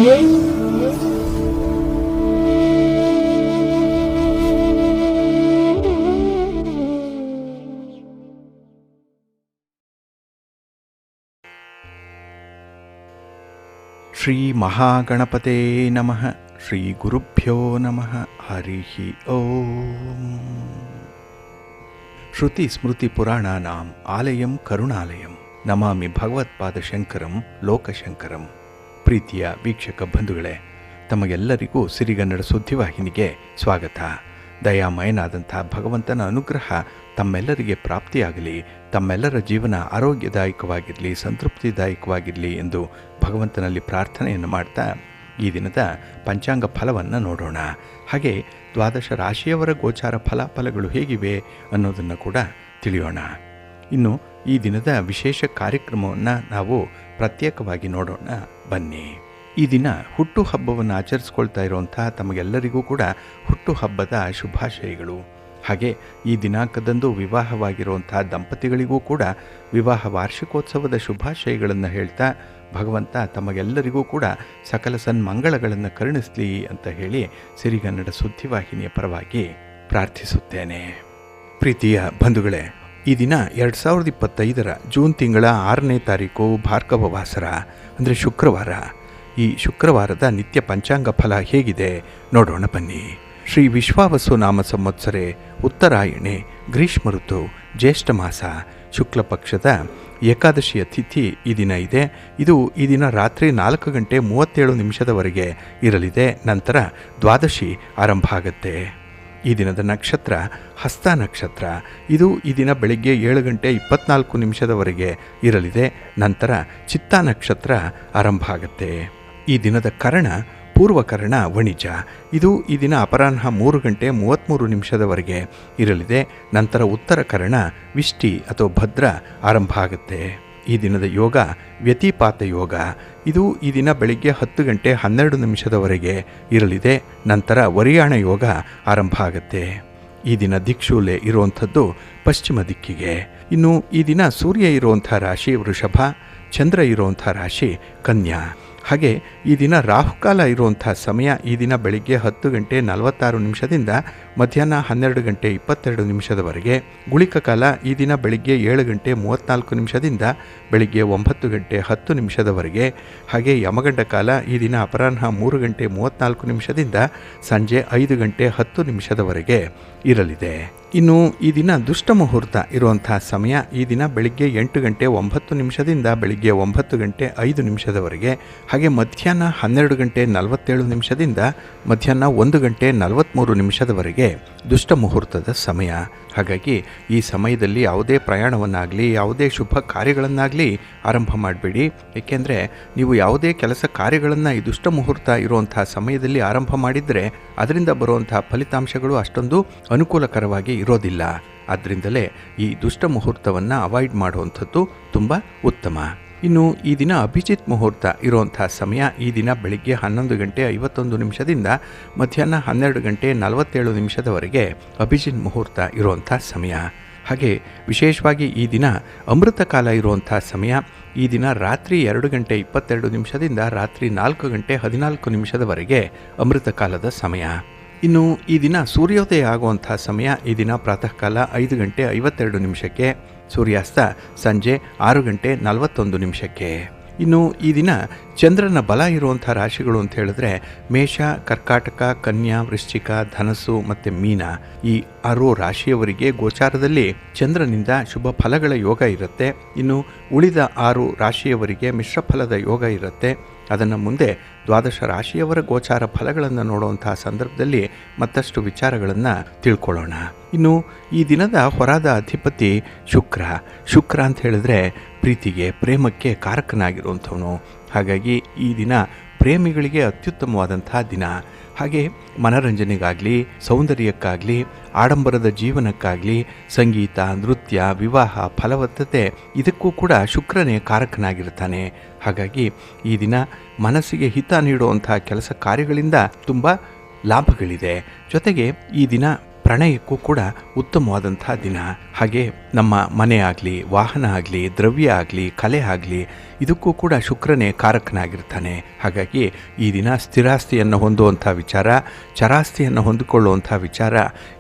ಶ್ರೀ ಮಹಾಗಣಪತೆ ನಮಃ. ಶ್ರೀ ಗುರುಭ್ಯೋ ನಮಃ. ಹರಿ ಓಂ. ಶ್ರುತಿ ಸ್ಮೃತಿ ಪುರಾಣಾನಾಂ ಆಲಯಂ ಕರುಣಾಲಯಂ ನಮಾಮಿ ಭಗವತ್ಪಾದಶಂಕರಂ ಲೋಕಶಂಕರಂ. ಪ್ರೀತಿಯ ವೀಕ್ಷಕ ಬಂಧುಗಳೇ, ತಮಗೆಲ್ಲರಿಗೂ ಸಿರಿಗನ್ನಡ ಸುದ್ದಿವಾಹಿನಿಗೆ ಸ್ವಾಗತ. ದಯಾಮಯನಾದಂಥ ಭಗವಂತನ ಅನುಗ್ರಹ ತಮ್ಮೆಲ್ಲರಿಗೆ ಪ್ರಾಪ್ತಿಯಾಗಲಿ, ತಮ್ಮೆಲ್ಲರ ಜೀವನ ಆರೋಗ್ಯದಾಯಕವಾಗಿರಲಿ, ಸಂತೃಪ್ತಿದಾಯಕವಾಗಿರಲಿ ಎಂದು ಭಗವಂತನಲ್ಲಿ ಪ್ರಾರ್ಥನೆಯನ್ನು ಮಾಡ್ತಾ ಈ ದಿನದ ಪಂಚಾಂಗ ಫಲವನ್ನು ನೋಡೋಣ. ಹಾಗೆ ದ್ವಾದಶ ರಾಶಿಯವರ ಗೋಚಾರ ಫಲಾಫಲಗಳು ಹೇಗಿವೆ ಅನ್ನೋದನ್ನು ಕೂಡ ತಿಳಿಯೋಣ. ಇನ್ನು ಈ ದಿನದ ವಿಶೇಷ ಕಾರ್ಯಕ್ರಮವನ್ನು ನಾವು ಪ್ರತ್ಯೇಕವಾಗಿ ನೋಡೋಣ ಬನ್ನಿ. ಈ ದಿನ ಹುಟ್ಟುಹಬ್ಬವನ್ನು ಆಚರಿಸ್ಕೊಳ್ತಾ ಇರುವಂಥ ತಮಗೆಲ್ಲರಿಗೂ ಕೂಡ ಹುಟ್ಟುಹಬ್ಬದ ಶುಭಾಶಯಗಳು. ಹಾಗೆ ಈ ದಿನಾಂಕದಂದು ವಿವಾಹವಾಗಿರುವಂಥ ದಂಪತಿಗಳಿಗೂ ಕೂಡ ವಿವಾಹ ವಾರ್ಷಿಕೋತ್ಸವದ ಶುಭಾಶಯಗಳನ್ನು ಹೇಳ್ತಾ ಭಗವಂತ ತಮಗೆಲ್ಲರಿಗೂ ಕೂಡ ಸಕಲ ಸನ್ಮಂಗಳಗಳನ್ನು ಕರುಣಿಸಲಿ ಅಂತ ಹೇಳಿ ಸಿರಿಗನ್ನಡ ಸುದ್ದಿವಾಹಿನಿಯ ಪರವಾಗಿ ಪ್ರಾರ್ಥಿಸುತ್ತೇನೆ. ಪ್ರೀತಿಯ ಬಂಧುಗಳೇ, ಈ ದಿನ 2025 ಜೂನ್ ತಿಂಗಳ 6ನೇ ತಾರೀಕು ಭಾರ್ಗವ ವಾಸರ ಅಂದರೆ ಶುಕ್ರವಾರ. ಈ ಶುಕ್ರವಾರದ ನಿತ್ಯ ಪಂಚಾಂಗ ಫಲ ಹೇಗಿದೆ ನೋಡೋಣ ಬನ್ನಿ. ಶ್ರೀ ವಿಶ್ವಾವಸು ನಾಮ ಸಂವತ್ಸರೆ ಉತ್ತರಾಯಣೆ ಗ್ರೀಷ್ಮ ಋತು ಜ್ಯೇಷ್ಠ ಮಾಸ ಶುಕ್ಲ ಪಕ್ಷದ ಏಕಾದಶಿಯ ತಿಥಿ ಈ ದಿನ ಇದೆ. ಇದು ಈ ದಿನ ರಾತ್ರಿ 4:37 ಇರಲಿದೆ. ನಂತರ ದ್ವಾದಶಿ ಆರಂಭ ಆಗುತ್ತೆ. ಈ ದಿನದ ನಕ್ಷತ್ರ ಹಸ್ತ ನಕ್ಷತ್ರ. ಇದು ಈ ದಿನ ಬೆಳಗ್ಗೆ 7:24 ಇರಲಿದೆ. ನಂತರ ಚಿತ್ತಾ ನಕ್ಷತ್ರ ಆರಂಭ ಆಗುತ್ತೆ. ಈ ದಿನದ ಕರ್ಣ ಪೂರ್ವಕರ್ಣ ವಣಿಜ. ಇದು ಈ ದಿನ ಅಪರಾಹ್ನ 3:33 ಇರಲಿದೆ. ನಂತರ ಉತ್ತರ ಕರ್ಣ ವಿಷ್ಟಿ ಅಥವಾ ಭದ್ರ ಆರಂಭ ಆಗುತ್ತೆ. ಈ ದಿನದ ಯೋಗ ವ್ಯತಿಪಾತ ಯೋಗ. ಇದು ಈ ದಿನ ಬೆಳಿಗ್ಗೆ 10:12 ಇರಲಿದೆ. ನಂತರ ವರಿಯಾಣ ಯೋಗ ಆರಂಭ ಆಗುತ್ತೆ. ಈ ದಿನ ದಿಕ್ಶೂಲೆ ಇರುವಂಥದ್ದು ಪಶ್ಚಿಮ ದಿಕ್ಕಿಗೆ. ಇನ್ನು ಈ ದಿನ ಸೂರ್ಯ ಇರುವಂಥ ರಾಶಿ ವೃಷಭ, ಚಂದ್ರ ಇರುವಂಥ ರಾಶಿ ಕನ್ಯಾ. ಹಾಗೆ ಈ ದಿನ ರಾಹುಕಾಲ ಇರುವಂಥ ಸಮಯ ಈ ದಿನ ಬೆಳಿಗ್ಗೆ 10:46 ಮಧ್ಯಾಹ್ನ 12:22 ಗುಳಿಕ ಕಾಲ ಈ ದಿನ ಬೆಳಿಗ್ಗೆ 7:34 ಬೆಳಿಗ್ಗೆ 9:10 ಹಾಗೆ ಯಮಗಂಡ ಕಾಲ ಈ ದಿನ ಅಪರಾಹ್ನ 3:34 ಸಂಜೆ 5:10 ಇರಲಿದೆ. ಇನ್ನು ಈ ದಿನ ದುಷ್ಟ ಮುಹೂರ್ತ ಇರುವಂಥ ಸಮಯ ಈ ದಿನ ಬೆಳಿಗ್ಗೆ 8:09 ಬೆಳಿಗ್ಗೆ 9:05 ಹಾಗೆ ಮಧ್ಯಾಹ್ನ 12:47 ಮಧ್ಯಾಹ್ನ 1:43 ದುಷ್ಟ ಮುಹೂರ್ತದ ಸಮಯ. ಹಾಗಾಗಿ ಈ ಸಮಯದಲ್ಲಿ ಯಾವುದೇ ಪ್ರಯಾಣವನ್ನಾಗಲಿ ಯಾವುದೇ ಶುಭ ಕಾರ್ಯಗಳನ್ನಾಗಲಿ ಆರಂಭ ಮಾಡಬೇಡಿ. ಏಕೆಂದರೆ ನೀವು ಯಾವುದೇ ಕೆಲಸ ಕಾರ್ಯಗಳನ್ನು ಈ ದುಷ್ಟ ಮುಹೂರ್ತ ಇರುವಂಥ ಸಮಯದಲ್ಲಿ ಆರಂಭ ಮಾಡಿದರೆ ಅದರಿಂದ ಬರುವಂಥ ಫಲಿತಾಂಶಗಳು ಅಷ್ಟೊಂದು ಅನುಕೂಲಕರವಾಗಿ ಇರೋದಿಲ್ಲ. ಆದ್ದರಿಂದಲೇ ಈ ದುಷ್ಟ ಮುಹೂರ್ತವನ್ನು ಅವಾಯ್ಡ್ ಮಾಡುವಂಥದ್ದು ತುಂಬ ಉತ್ತಮ. ಇನ್ನು ಈ ದಿನ ಅಭಿಜಿತ್ ಮುಹೂರ್ತ ಇರುವಂಥ ಸಮಯ ಈ ದಿನ ಬೆಳಿಗ್ಗೆ 11:51 ಮಧ್ಯಾಹ್ನ 12:47 ಅಭಿಜಿತ್ ಮುಹೂರ್ತ ಇರುವಂಥ ಸಮಯ. ಹಾಗೆ ವಿಶೇಷವಾಗಿ ಈ ದಿನ ಅಮೃತ ಕಾಲ ಇರುವಂಥ ಸಮಯ ಈ ದಿನ ರಾತ್ರಿ 2:22 ರಾತ್ರಿ 4:14 ಅಮೃತ ಕಾಲದ ಸಮಯ. ಇನ್ನು ಈ ದಿನ ಸೂರ್ಯೋದಯ ಆಗುವಂಥ ಸಮಯ ಈ ದಿನ ಪ್ರಾತಃ ಕಾಲ 5:52 ಸೂರ್ಯಾಸ್ತ ಸಂಜೆ 6:41. ಇನ್ನು ಈ ದಿನ ಚಂದ್ರನ ಬಲ ಇರುವಂಥ ರಾಶಿಗಳು ಅಂತ ಹೇಳಿದ್ರೆ ಮೇಷ, ಕರ್ಕಾಟಕ, ಕನ್ಯಾ, ವೃಶ್ಚಿಕ, ಧನಸ್ಸು ಮತ್ತು ಮೀನ. ಈ 6 ರಾಶಿಯವರಿಗೆ ಗೋಚಾರದಲ್ಲಿ ಚಂದ್ರನಿಂದ ಶುಭ ಫಲಗಳ ಯೋಗ ಇರುತ್ತೆ. ಇನ್ನು ಉಳಿದ 6 ರಾಶಿಯವರಿಗೆ ಮಿಶ್ರ ಫಲದ ಯೋಗ ಇರುತ್ತೆ. ಅದನ್ನು ಮುಂದೆ ದ್ವಾದಶ ರಾಶಿಯವರ ಗೋಚಾರ ಫಲಗಳನ್ನು ನೋಡುವಂತಹ ಸಂದರ್ಭದಲ್ಲಿ ಮತ್ತಷ್ಟು ವಿಚಾರಗಳನ್ನು ತಿಳ್ಕೊಳ್ಳೋಣ. ಇನ್ನು ಈ ದಿನದ ಹೊರಾದ ಅಧಿಪತಿ ಶುಕ್ರ ಅಂತ ಹೇಳಿದ್ರೆ ಪ್ರೀತಿಗೆ ಪ್ರೇಮಕ್ಕೆ ಕಾರಕನಾಗಿರುವಂಥವನು. ಹಾಗಾಗಿ ಈ ದಿನ ಪ್ರೇಮಿಗಳಿಗೆ ಅತ್ಯುತ್ತಮವಾದಂಥ ದಿನ. ಹಾಗೆ ಮನರಂಜನೆಗಾಗಲಿ ಸೌಂದರ್ಯಕ್ಕಾಗಲಿ ಆಡಂಬರದ ಜೀವನಕ್ಕಾಗಲಿ ಸಂಗೀತ, ನೃತ್ಯ, ವಿವಾಹ, ಫಲವತ್ತತೆ ಇದಕ್ಕೂ ಕೂಡ ಶುಕ್ರನೇ ಕಾರಕನಾಗಿರ್ತಾನೆ. ಹಾಗಾಗಿ ಈ ದಿನ ಮನಸ್ಸಿಗೆ ಹಿತ ನೀಡುವಂಥ ಕೆಲಸ ಕಾರ್ಯಗಳಿಂದ ತುಂಬ ಲಾಭಗಳಿದೆ. ಜೊತೆಗೆ ಈ ದಿನ ಪ್ರಣಯಕ್ಕೂ ಕೂಡ ಉತ್ತಮವಾದಂಥ ದಿನ. ಹಾಗೆ ನಮ್ಮ ಮನೆ ಆಗಲಿ, ವಾಹನ ಆಗಲಿ, ದ್ರವ್ಯ ಆಗಲಿ, ಕಲೆ ಆಗಲಿ, ಇದಕ್ಕೂ ಕೂಡ ಶುಕ್ರನೇ ಕಾರಕನಾಗಿರ್ತಾನೆ. ಹಾಗಾಗಿ ಈ ದಿನ ಸ್ಥಿರಾಸ್ತಿಯನ್ನು ಹೊಂದುವಂಥ ವಿಚಾರ, ಚರಾಸ್ತಿಯನ್ನು ಹೊಂದಿಕೊಳ್ಳುವಂಥ ವಿಚಾರ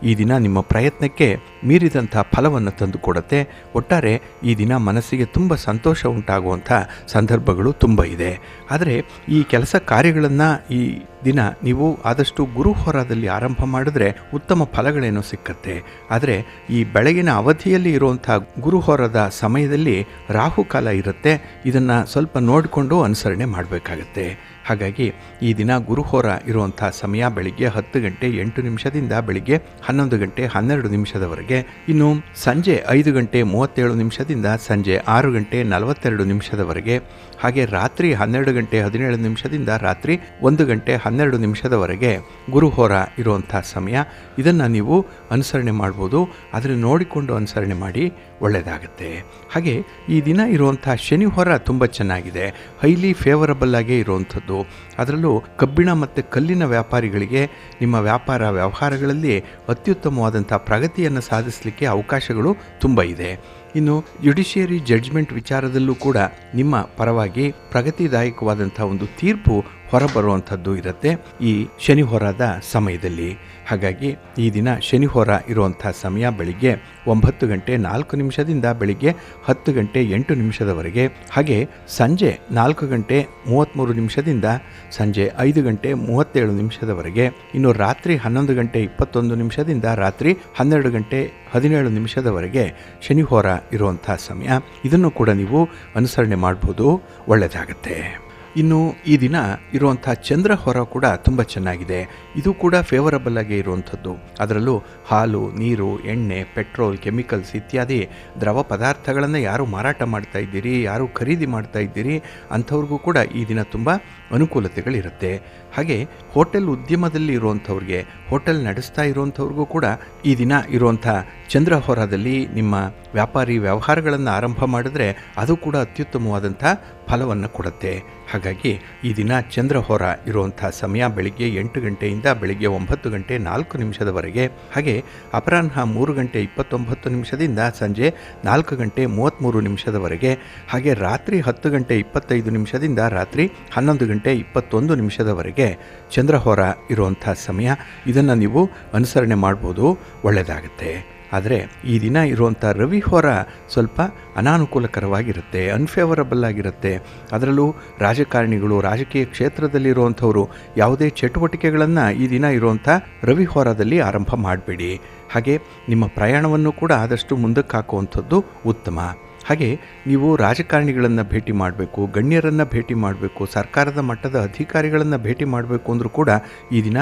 ಈ ದಿನ ನಿಮ್ಮ ಪ್ರಯತ್ನಕ್ಕೆ ಮೀರಿದಂಥ ಫಲವನ್ನು ತಂದುಕೊಡುತ್ತೆ. ಒಟ್ಟಾರೆ ಈ ದಿನ ಮನಸ್ಸಿಗೆ ತುಂಬ ಸಂತೋಷ ಉಂಟಾಗುವಂಥ ಸಂದರ್ಭಗಳು ತುಂಬ ಇದೆ. ಆದರೆ ಈ ಕೆಲಸ ಕಾರ್ಯಗಳನ್ನು ಈ ದಿನ ನೀವು ಆದಷ್ಟು ಗುರುಹೋರಾದಲ್ಲಿ ಆರಂಭ ಮಾಡಿದ್ರೆ ಉತ್ತಮ ಫಲಗಳೇನೋ ಸಿಕ್ಕತ್ತೆ. ಆದರೆ ಈ ಬೆಳಗಿನ ಅವಧಿಯಲ್ಲಿ ಇರುವಂಥ ಗುರುಹೋರದ ಸಮಯದಲ್ಲಿ ರಾಹುಕಾಲ ಇರುತ್ತೆ. ಇದನ್ನು ಸ್ವಲ್ಪ ನೋಡಿಕೊಂಡು ಅನುಸರಣೆ ಮಾಡಬೇಕಾಗತ್ತೆ. ಹಾಗಾಗಿ ಈ ದಿನ ಗುರುಹೋರ ಇರುವಂಥ ಸಮಯ ಬೆಳಿಗ್ಗೆ 10 ಗಂಟೆ 8 ನಿಮಿಷದಿಂದ ಬೆಳಿಗ್ಗೆ 11 ಗಂಟೆ 12 ನಿಮಿಷದವರೆಗೆ. ಇನ್ನು ಸಂಜೆ 5 ಗಂಟೆ 37 ನಿಮಿಷದಿಂದ ಸಂಜೆ 6 ಗಂಟೆ 42 ನಿಮಿಷದವರೆಗೆ. ಹಾಗೆ ರಾತ್ರಿ 12 ಗಂಟೆ 17 ನಿಮಿಷದಿಂದ ರಾತ್ರಿ 1 ಗಂಟೆ 12 ನಿಮಿಷದವರೆಗೆ ಗುರುಹೋರ ಇರುವಂಥ ಸಮಯ. ಇದನ್ನು ನೀವು ಅನುಸರಣೆ ಮಾಡ್ಬೋದು. ಆದರೆ ನೋಡಿಕೊಂಡು ಅನುಸರಣೆ ಮಾಡಿ, ಒಳ್ಳೆಯದಾಗುತ್ತೆ. ಹಾಗೆ ಈ ದಿನ ಇರುವಂಥ ಶನಿ ಹೊರ ತುಂಬ ಚೆನ್ನಾಗಿದೆ, ಹೈಲಿ ಫೇವರಬಲ್ ಆಗೇ ಇರುವಂಥದ್ದು. ಅದರಲ್ಲೂ ಕಬ್ಬಿಣ ಮತ್ತು ಕಲ್ಲಿನ ವ್ಯಾಪಾರಿಗಳಿಗೆ ನಿಮ್ಮ ವ್ಯಾಪಾರ ವ್ಯವಹಾರಗಳಲ್ಲಿ ಅತ್ಯುತ್ತಮವಾದಂಥ ಪ್ರಗತಿಯನ್ನು ಸಾಧಿಸಲಿಕ್ಕೆ ಅವಕಾಶಗಳು ತುಂಬ ಇದೆ. ಇನ್ನು ಜುಡಿಷಿಯರಿ ಜಡ್ಜ್ಮೆಂಟ್ ವಿಚಾರದಲ್ಲೂ ಕೂಡ ನಿಮ್ಮ ಪರವಾಗಿ ಪ್ರಗತಿದಾಯಕವಾದಂಥ ಒಂದು ತೀರ್ಪು ಹೊರಬರುವಂಥದ್ದು ಇರುತ್ತೆ ಈ ಶನಿ ಹೊರದ ಸಮಯದಲ್ಲಿ. ಹಾಗಾಗಿ ಈ ದಿನ ಶನಿ ಹೊರ ಇರುವಂಥ ಸಮಯ ಬೆಳಿಗ್ಗೆ 9 ಗಂಟೆ 4 ನಿಮಿಷದಿಂದ ಬೆಳಿಗ್ಗೆ 10 ಗಂಟೆ 8 ನಿಮಿಷದವರೆಗೆ. ಹಾಗೆ ಸಂಜೆ 4 ಗಂಟೆ 33 ನಿಮಿಷದಿಂದ ಸಂಜೆ 5 ಗಂಟೆ 37 ನಿಮಿಷದವರೆಗೆ. ಇನ್ನು ರಾತ್ರಿ 11 ಗಂಟೆ 21 ನಿಮಿಷದಿಂದ ರಾತ್ರಿ 12 ಗಂಟೆ 17 ನಿಮಿಷದವರೆಗೆ ಶನಿ ಹೊರ ಇರುವಂಥ ಸಮಯ. ಇದನ್ನು ಕೂಡ ನೀವು ಅನುಸರಣೆ ಮಾಡ್ಬೋದು, ಒಳ್ಳೆಯದಾಗತ್ತೆ. ಇನ್ನು ಈ ದಿನ ಇರುವಂಥ ಚಂದ್ರ ಹೊರ ಕೂಡ ತುಂಬ ಚೆನ್ನಾಗಿದೆ. ಇದು ಕೂಡ ಫೇವರಬಲ್ ಆಗಿ ಇರುವಂಥದ್ದು. ಅದರಲ್ಲೂ ಹಾಲು, ನೀರು, ಎಣ್ಣೆ, ಪೆಟ್ರೋಲ್, ಕೆಮಿಕಲ್ಸ್ ಇತ್ಯಾದಿ ದ್ರವ ಪದಾರ್ಥಗಳನ್ನು ಯಾರು ಮಾರಾಟ ಮಾಡ್ತಾ ಇದ್ದೀರಿ, ಯಾರು ಖರೀದಿ ಮಾಡ್ತಾ ಇದ್ದೀರಿ ಅಂಥವ್ರಿಗೂ ಕೂಡ ಈ ದಿನ ತುಂಬ ಅನುಕೂಲತೆಗಳಿರುತ್ತೆ. ಹಾಗೆ ಹೋಟೆಲ್ ಉದ್ಯಮದಲ್ಲಿ ಇರುವಂಥವ್ರಿಗೆ, ಹೋಟೆಲ್ ನಡೆಸ್ತಾ ಇರುವಂಥವ್ರಿಗೂ ಕೂಡ ಈ ದಿನ ಇರುವಂಥ ಚಂದ್ರ ಹೊರದಲ್ಲಿ ನಿಮ್ಮ ವ್ಯಾಪಾರಿ ವ್ಯವಹಾರಗಳನ್ನು ಆರಂಭ ಮಾಡಿದ್ರೆ ಅದು ಕೂಡ ಅತ್ಯುತ್ತಮವಾದಂಥ ಫಲವನ್ನು ಕೊಡುತ್ತೆ. ಹಾಗಾಗಿ ಈ ದಿನ ಚಂದ್ರ ಹೊರ ಇರುವಂಥ ಸಮಯ ಬೆಳಿಗ್ಗೆ 8 ಗಂಟೆಯಿಂದ ಬೆಳಿಗ್ಗೆ 9 ಗಂಟೆ 4 ನಿಮಿಷದವರೆಗೆ. ಹಾಗೆ ಅಪರಾಹ್ನ 3 ಗಂಟೆ 29 ನಿಮಿಷದಿಂದ ಸಂಜೆ 4 ಗಂಟೆ 33 ನಿಮಿಷದವರೆಗೆ. ಹಾಗೆ ರಾತ್ರಿ 10 ಗಂಟೆ 25 ನಿಮಿಷದಿಂದ ರಾತ್ರಿ 11 ಗಂಟೆ 21 ನಿಮಿಷದವರೆಗೆ ಚಂದ್ರಹೋರ ಇರುವಂಥ ಸಮಯ. ಇದನ್ನು ನೀವು ಅನುಸರಣೆ ಮಾಡ್ಬೋದು, ಒಳ್ಳೆಯದಾಗುತ್ತೆ. ಆದರೆ ಈ ದಿನ ಇರುವಂಥ ರವಿ ಹೊರ ಸ್ವಲ್ಪ ಅನಾನುಕೂಲಕರವಾಗಿರುತ್ತೆ, ಅನ್ಫೇವರಬಲ್ ಆಗಿರುತ್ತೆ. ಅದರಲ್ಲೂ ರಾಜಕಾರಣಿಗಳು, ರಾಜಕೀಯ ಕ್ಷೇತ್ರದಲ್ಲಿರುವಂಥವರು ಯಾವುದೇ ಚಟುವಟಿಕೆಗಳನ್ನು ಈ ದಿನ ಇರುವಂಥ ರವಿ ಹೊರದಲ್ಲಿ ಆರಂಭ ಮಾಡಬೇಡಿ. ಹಾಗೆ ನಿಮ್ಮ ಪ್ರಯಾಣವನ್ನು ಕೂಡ ಆದಷ್ಟು ಮುಂದಕ್ಕೆ ಹಾಕುವಂಥದ್ದು ಉತ್ತಮ. ಹಾಗೆ ನೀವು ರಾಜಕಾರಣಿಗಳನ್ನು ಭೇಟಿ ಮಾಡಬೇಕು, ಗಣ್ಯರನ್ನು ಭೇಟಿ ಮಾಡಬೇಕು, ಸರ್ಕಾರದ ಮಟ್ಟದ ಅಧಿಕಾರಿಗಳನ್ನು ಭೇಟಿ ಮಾಡಬೇಕು ಅಂದರೂ ಕೂಡ ಈ ದಿನ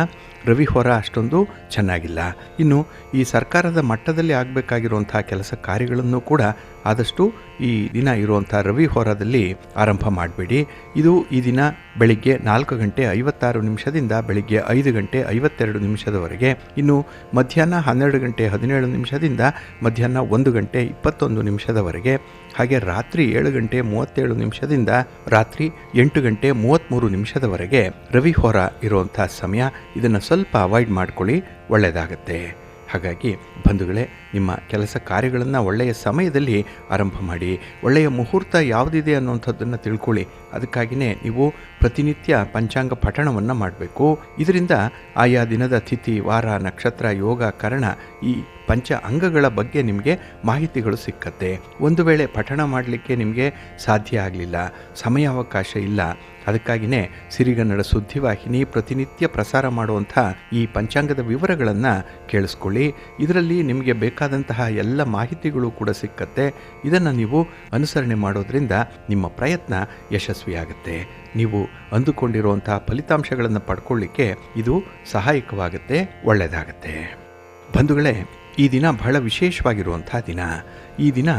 ರವಿ ಹೊರ ಅಷ್ಟೊಂದು ಚೆನ್ನಾಗಿಲ್ಲ. ಇನ್ನು ಈ ಸರ್ಕಾರದ ಮಟ್ಟದಲ್ಲಿ ಆಗಬೇಕಾಗಿರುವಂಥ ಕೆಲಸ ಕಾರ್ಯಗಳನ್ನು ಕೂಡ ಆದಷ್ಟು ಈ ದಿನ ಇರುವಂಥ ರವಿ ಹೊರದಲ್ಲಿ ಆರಂಭ ಮಾಡಬೇಡಿ. ಇದು ಈ ದಿನ ಬೆಳಿಗ್ಗೆ 4 ಗಂಟೆ 56 ನಿಮಿಷದಿಂದ ಬೆಳಿಗ್ಗೆ 5 ಗಂಟೆ 52 ನಿಮಿಷದವರೆಗೆ. ಇನ್ನು ಮಧ್ಯಾಹ್ನ 12 ಗಂಟೆ 17 ನಿಮಿಷದಿಂದ ಮಧ್ಯಾಹ್ನ 1 ಗಂಟೆ 21 ನಿಮಿಷದವರೆಗೆ. ಹಾಗೆ ರಾತ್ರಿ 7 ಗಂಟೆ 37 ನಿಮಿಷದಿಂದ ರಾತ್ರಿ 8 ಗಂಟೆ 33 ನಿಮಿಷದವರೆಗೆ ರವಿ ಹೊರ ಇರುವಂಥ ಸಮಯ. ಇದನ್ನು ಸ್ವಲ್ಪ ಅವಾಯ್ಡ್ ಮಾಡ್ಕೊಳ್ಳಿ, ಒಳ್ಳೆಯದಾಗತ್ತೆ. ಹಾಗಾಗಿ ಬಂಧುಗಳೇ, ನಿಮ್ಮ ಕೆಲಸ ಕಾರ್ಯಗಳನ್ನು ಒಳ್ಳೆಯ ಸಮಯದಲ್ಲಿ ಆರಂಭ ಮಾಡಿ. ಒಳ್ಳೆಯ ಮುಹೂರ್ತ ಯಾವುದಿದೆ ಅನ್ನುವಂಥದ್ದನ್ನು ತಿಳ್ಕೊಳ್ಳಿ. ಅದಕ್ಕಾಗಿಯೇ ನೀವು ಪ್ರತಿನಿತ್ಯ ಪಂಚಾಂಗ ಪಠಣವನ್ನು ಮಾಡಬೇಕು. ಇದರಿಂದ ಆಯಾ ದಿನದ ತಿಥಿ, ವಾರ, ನಕ್ಷತ್ರ, ಯೋಗ, ಕರಣ ಈ ಪಂಚ ಅಂಗಗಳ ಬಗ್ಗೆ ನಿಮಗೆ ಮಾಹಿತಿಗಳು ಸಿಕ್ಕತ್ತೆ. ಒಂದು ವೇಳೆ ಪಠಣ ಮಾಡಲಿಕ್ಕೆ ನಿಮಗೆ ಸಾಧ್ಯ ಆಗಲಿಲ್ಲ, ಸಮಯಾವಕಾಶ ಇಲ್ಲ, ಅದಕ್ಕಾಗಿಯೇ ಸಿರಿಗನ್ನಡ ಸುದ್ದಿವಾಹಿನಿ ಪ್ರತಿನಿತ್ಯ ಪ್ರಸಾರ ಮಾಡುವಂಥ ಈ ಪಂಚಾಂಗದ ವಿವರಗಳನ್ನು ಕೇಳಿಸ್ಕೊಳ್ಳಿ. ಇದರಲ್ಲಿ ನಿಮಗೆ ಬೇಕಾದಂತಹ ಎಲ್ಲ ಮಾಹಿತಿಗಳು ಕೂಡ ಸಿಕ್ಕತ್ತೆ. ಇದನ್ನು ನೀವು ಅನುಸರಣೆ ಮಾಡೋದ್ರಿಂದ ನಿಮ್ಮ ಪ್ರಯತ್ನ ಯಶಸ್ವಿಯಾಗುತ್ತೆ. ನೀವು ಅಂದುಕೊಂಡಿರುವಂತಹ ಫಲಿತಾಂಶಗಳನ್ನು ಪಡ್ಕೊಳ್ಳಿಕ್ಕೆ ಇದು ಸಹಾಯಕವಾಗುತ್ತೆ, ಒಳ್ಳೆಯದಾಗತ್ತೆ. ಬಂಧುಗಳೇ, ಈ ದಿನ ಬಹಳ ವಿಶೇಷವಾಗಿರುವಂಥ ದಿನ. ಈ ದಿನ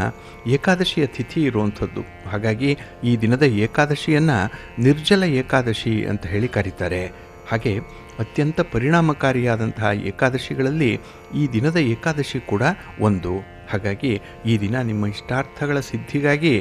ಏಕಾದಶಿಯ ತಿಥಿ ಇರುವಂಥದ್ದು. ಹಾಗಾಗಿ ಈ ದಿನದ ಏಕಾದಶಿಯನ್ನು ನಿರ್ಜಲ ಏಕಾದಶಿ ಅಂತ ಹೇಳಿ ಕರೀತಾರೆ. ಹಾಗೆ ಅತ್ಯಂತ ಪರಿಣಾಮಕಾರಿಯಾದಂತಹ ಏಕಾದಶಿಗಳಲ್ಲಿ ಈ ದಿನದ ಏಕಾದಶಿ ಕೂಡ ಒಂದು. ಹಾಗಾಗಿ ಈ ದಿನ ನಿಮ್ಮ ಇಷ್ಟಾರ್ಥಗಳ ಸಿದ್ಧಿಗಾಗಿ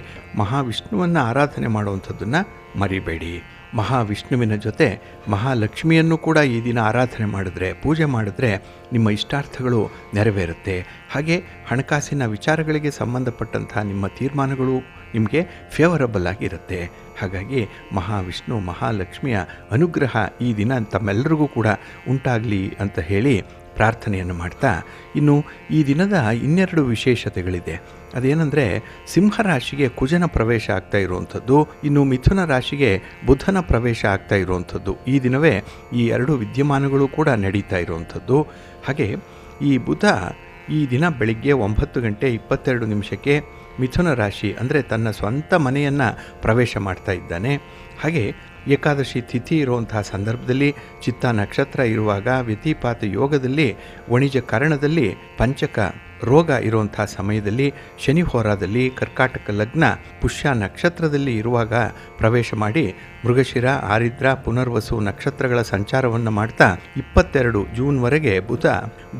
ಮಹಾವಿಷ್ಣುವನ್ನು ಆರಾಧನೆ ಮಾಡುವಂಥದ್ದನ್ನು ಮರಿಬೇಡಿ. ಮಹಾವಿಷ್ಣುವಿನ ಜೊತೆ ಮಹಾಲಕ್ಷ್ಮಿಯನ್ನು ಕೂಡ ಈ ದಿನ ಆರಾಧನೆ ಮಾಡಿದ್ರೆ, ಪೂಜೆ ಮಾಡಿದ್ರೆ ನಿಮ್ಮ ಇಷ್ಟಾರ್ಥಗಳು ನೆರವೇರುತ್ತೆ. ಹಾಗೆ ಹಣಕಾಸಿನ ವಿಚಾರಗಳಿಗೆ ಸಂಬಂಧಪಟ್ಟಂಥ ನಿಮ್ಮ ತೀರ್ಮಾನಗಳು ನಿಮಗೆ ಫೇವರಬಲ್ ಆಗಿರುತ್ತೆ. ಹಾಗಾಗಿ ಮಹಾವಿಷ್ಣು ಮಹಾಲಕ್ಷ್ಮಿಯ ಅನುಗ್ರಹ ಈ ದಿನ ತಮ್ಮೆಲ್ಲರಿಗೂ ಕೂಡ ಉಂಟಾಗಲಿ ಅಂತ ಹೇಳಿ ಪ್ರಾರ್ಥನೆಯನ್ನು ಮಾಡ್ತಾ, ಇನ್ನು ಈ ದಿನದ ಇನ್ನೆರಡು ವಿಶೇಷತೆಗಳಿದೆ. ಅದೇನೆಂದರೆ, ಸಿಂಹರಾಶಿಗೆ ಕುಜನ ಪ್ರವೇಶ ಆಗ್ತಾ ಇರುವಂಥದ್ದು, ಇನ್ನು ಮಿಥುನ ರಾಶಿಗೆ ಬುಧನ ಪ್ರವೇಶ ಆಗ್ತಾ ಇರುವಂಥದ್ದು. ಈ ದಿನವೇ ಈ ಎರಡು ವಿದ್ಯಮಾನಗಳು ಕೂಡ ನಡೀತಾ ಇರುವಂಥದ್ದು. ಹಾಗೆ ಈ ಬುಧ ಈ ದಿನ ಬೆಳಿಗ್ಗೆ 9:22 ಮಿಥುನ ರಾಶಿ ಅಂದರೆ ತನ್ನ ಸ್ವಂತ ಮನೆಯನ್ನು ಪ್ರವೇಶ ಮಾಡ್ತಾ ಇದ್ದಾನೆ. ಹಾಗೆ ಏಕಾದಶಿ ತಿಥಿ ಇರುವಂತಹ ಸಂದರ್ಭದಲ್ಲಿ, ಚಿತ್ತ ನಕ್ಷತ್ರ ಇರುವಾಗ, ವ್ಯತಿಪಾತ ಯೋಗದಲ್ಲಿ, ವಣಿಜ ಕರಣದಲ್ಲಿ, ಪಂಚಕ ರೋಗ ಇರುವಂಥ ಸಮಯದಲ್ಲಿ, ಶನಿ ಹೋರಾದಲ್ಲಿ, ಕರ್ಕಾಟಕ ಲಗ್ನ ಪುಷ್ಯ ನಕ್ಷತ್ರದಲ್ಲಿ ಇರುವಾಗ ಪ್ರವೇಶ ಮಾಡಿ ಮೃಗಶಿರ, ಆರಿದ್ರ, ಪುನರ್ವಸು ನಕ್ಷತ್ರಗಳ ಸಂಚಾರವನ್ನು ಮಾಡ್ತಾ 22 ಜೂನ್ವರೆಗೆ ಬುಧ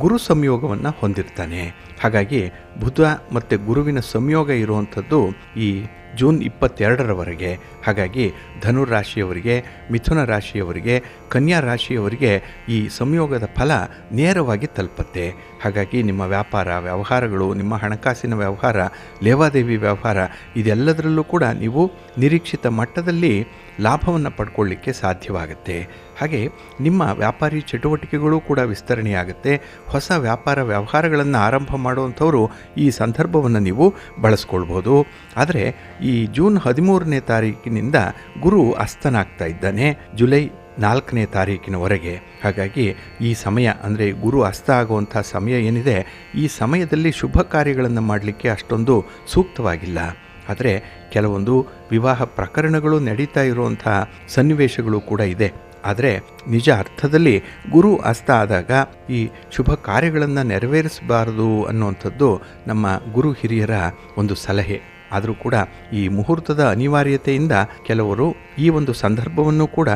ಗುರು ಸಂಯೋಗವನ್ನು ಹೊಂದಿರ್ತಾನೆ. ಹಾಗಾಗಿ ಬುಧ ಮತ್ತು ಗುರುವಿನ ಸಂಯೋಗ ಇರುವಂಥದ್ದು ಈ ಜೂನ್ 22ರವರೆಗೆ. ಹಾಗಾಗಿ ಧನುರ್ ರಾಶಿಯವರಿಗೆ, ಮಿಥುನ ರಾಶಿಯವರಿಗೆ, ಕನ್ಯಾ ರಾಶಿಯವರಿಗೆ ಈ ಸಂಯೋಗದ ಫಲ ನೇರವಾಗಿ ತಲುಪುತ್ತೆ. ಹಾಗಾಗಿ ನಿಮ್ಮ ವ್ಯಾಪಾರ ವ್ಯವಹಾರಗಳು, ನಿಮ್ಮ ಹಣಕಾಸಿನ ವ್ಯವಹಾರ, ಲೇವಾದೇವಿ ವ್ಯವಹಾರ ಇದೆಲ್ಲದರಲ್ಲೂ ಕೂಡ ನೀವು ನಿರೀಕ್ಷಿತ ಮಟ್ಟದಲ್ಲಿ ಲಾಭವನ್ನು ಪಡ್ಕೊಳ್ಳಿಕ್ಕೆ ಸಾಧ್ಯವಾಗುತ್ತೆ. ಹಾಗೆ ನಿಮ್ಮ ವ್ಯಾಪಾರಿ ಚಟುವಟಿಕೆಗಳು ಕೂಡ ವಿಸ್ತರಣೆಯಾಗುತ್ತೆ. ಹೊಸ ವ್ಯಾಪಾರ ವ್ಯವಹಾರಗಳನ್ನು ಆರಂಭ ಮಾಡುವಂಥವರು ಈ ಸಂದರ್ಭವನ್ನು ನೀವು ಬಳಸ್ಕೊಳ್ಬೋದು. ಆದರೆ ಈ ಜೂನ್ 13ನೇ ತಾರೀಕಿನಿಂದ ಗುರು ಅಸ್ತನಾಗ್ತಾ ಇದ್ದಾನೆ, ಜುಲೈ 4ನೇ ತಾರೀಕಿನವರೆಗೆ. ಹಾಗಾಗಿ ಈ ಸಮಯ ಅಂದರೆ ಗುರು ಅಸ್ತ ಆಗುವಂಥ ಸಮಯ ಏನಿದೆ, ಈ ಸಮಯದಲ್ಲಿ ಶುಭ ಕಾರ್ಯಗಳನ್ನು ಮಾಡಲಿಕ್ಕೆ ಅಷ್ಟೊಂದು ಸೂಕ್ತವಾಗಿಲ್ಲ. ಆದರೆ ಕೆಲವೊಂದು ವಿವಾಹ ಪ್ರಕರಣಗಳು ನಡೀತಾ ಇರುವಂಥ ಸನ್ನಿವೇಶಗಳು ಕೂಡ ಇದೆ. ಆದರೆ ನಿಜ ಅರ್ಥದಲ್ಲಿ ಗುರು ಅಸ್ತ ಆದಾಗ ಈ ಶುಭ ಕಾರ್ಯಗಳನ್ನು ನೆರವೇರಿಸಬಾರದು ಅನ್ನುವಂಥದ್ದು ನಮ್ಮ ಗುರು ಹಿರಿಯರ ಒಂದು ಸಲಹೆ. ಆದರೂ ಕೂಡ ಈ ಮುಹೂರ್ತದ ಅನಿವಾರ್ಯತೆಯಿಂದ ಕೆಲವರು ಈ ಒಂದು ಸಂದರ್ಭವನ್ನು ಕೂಡ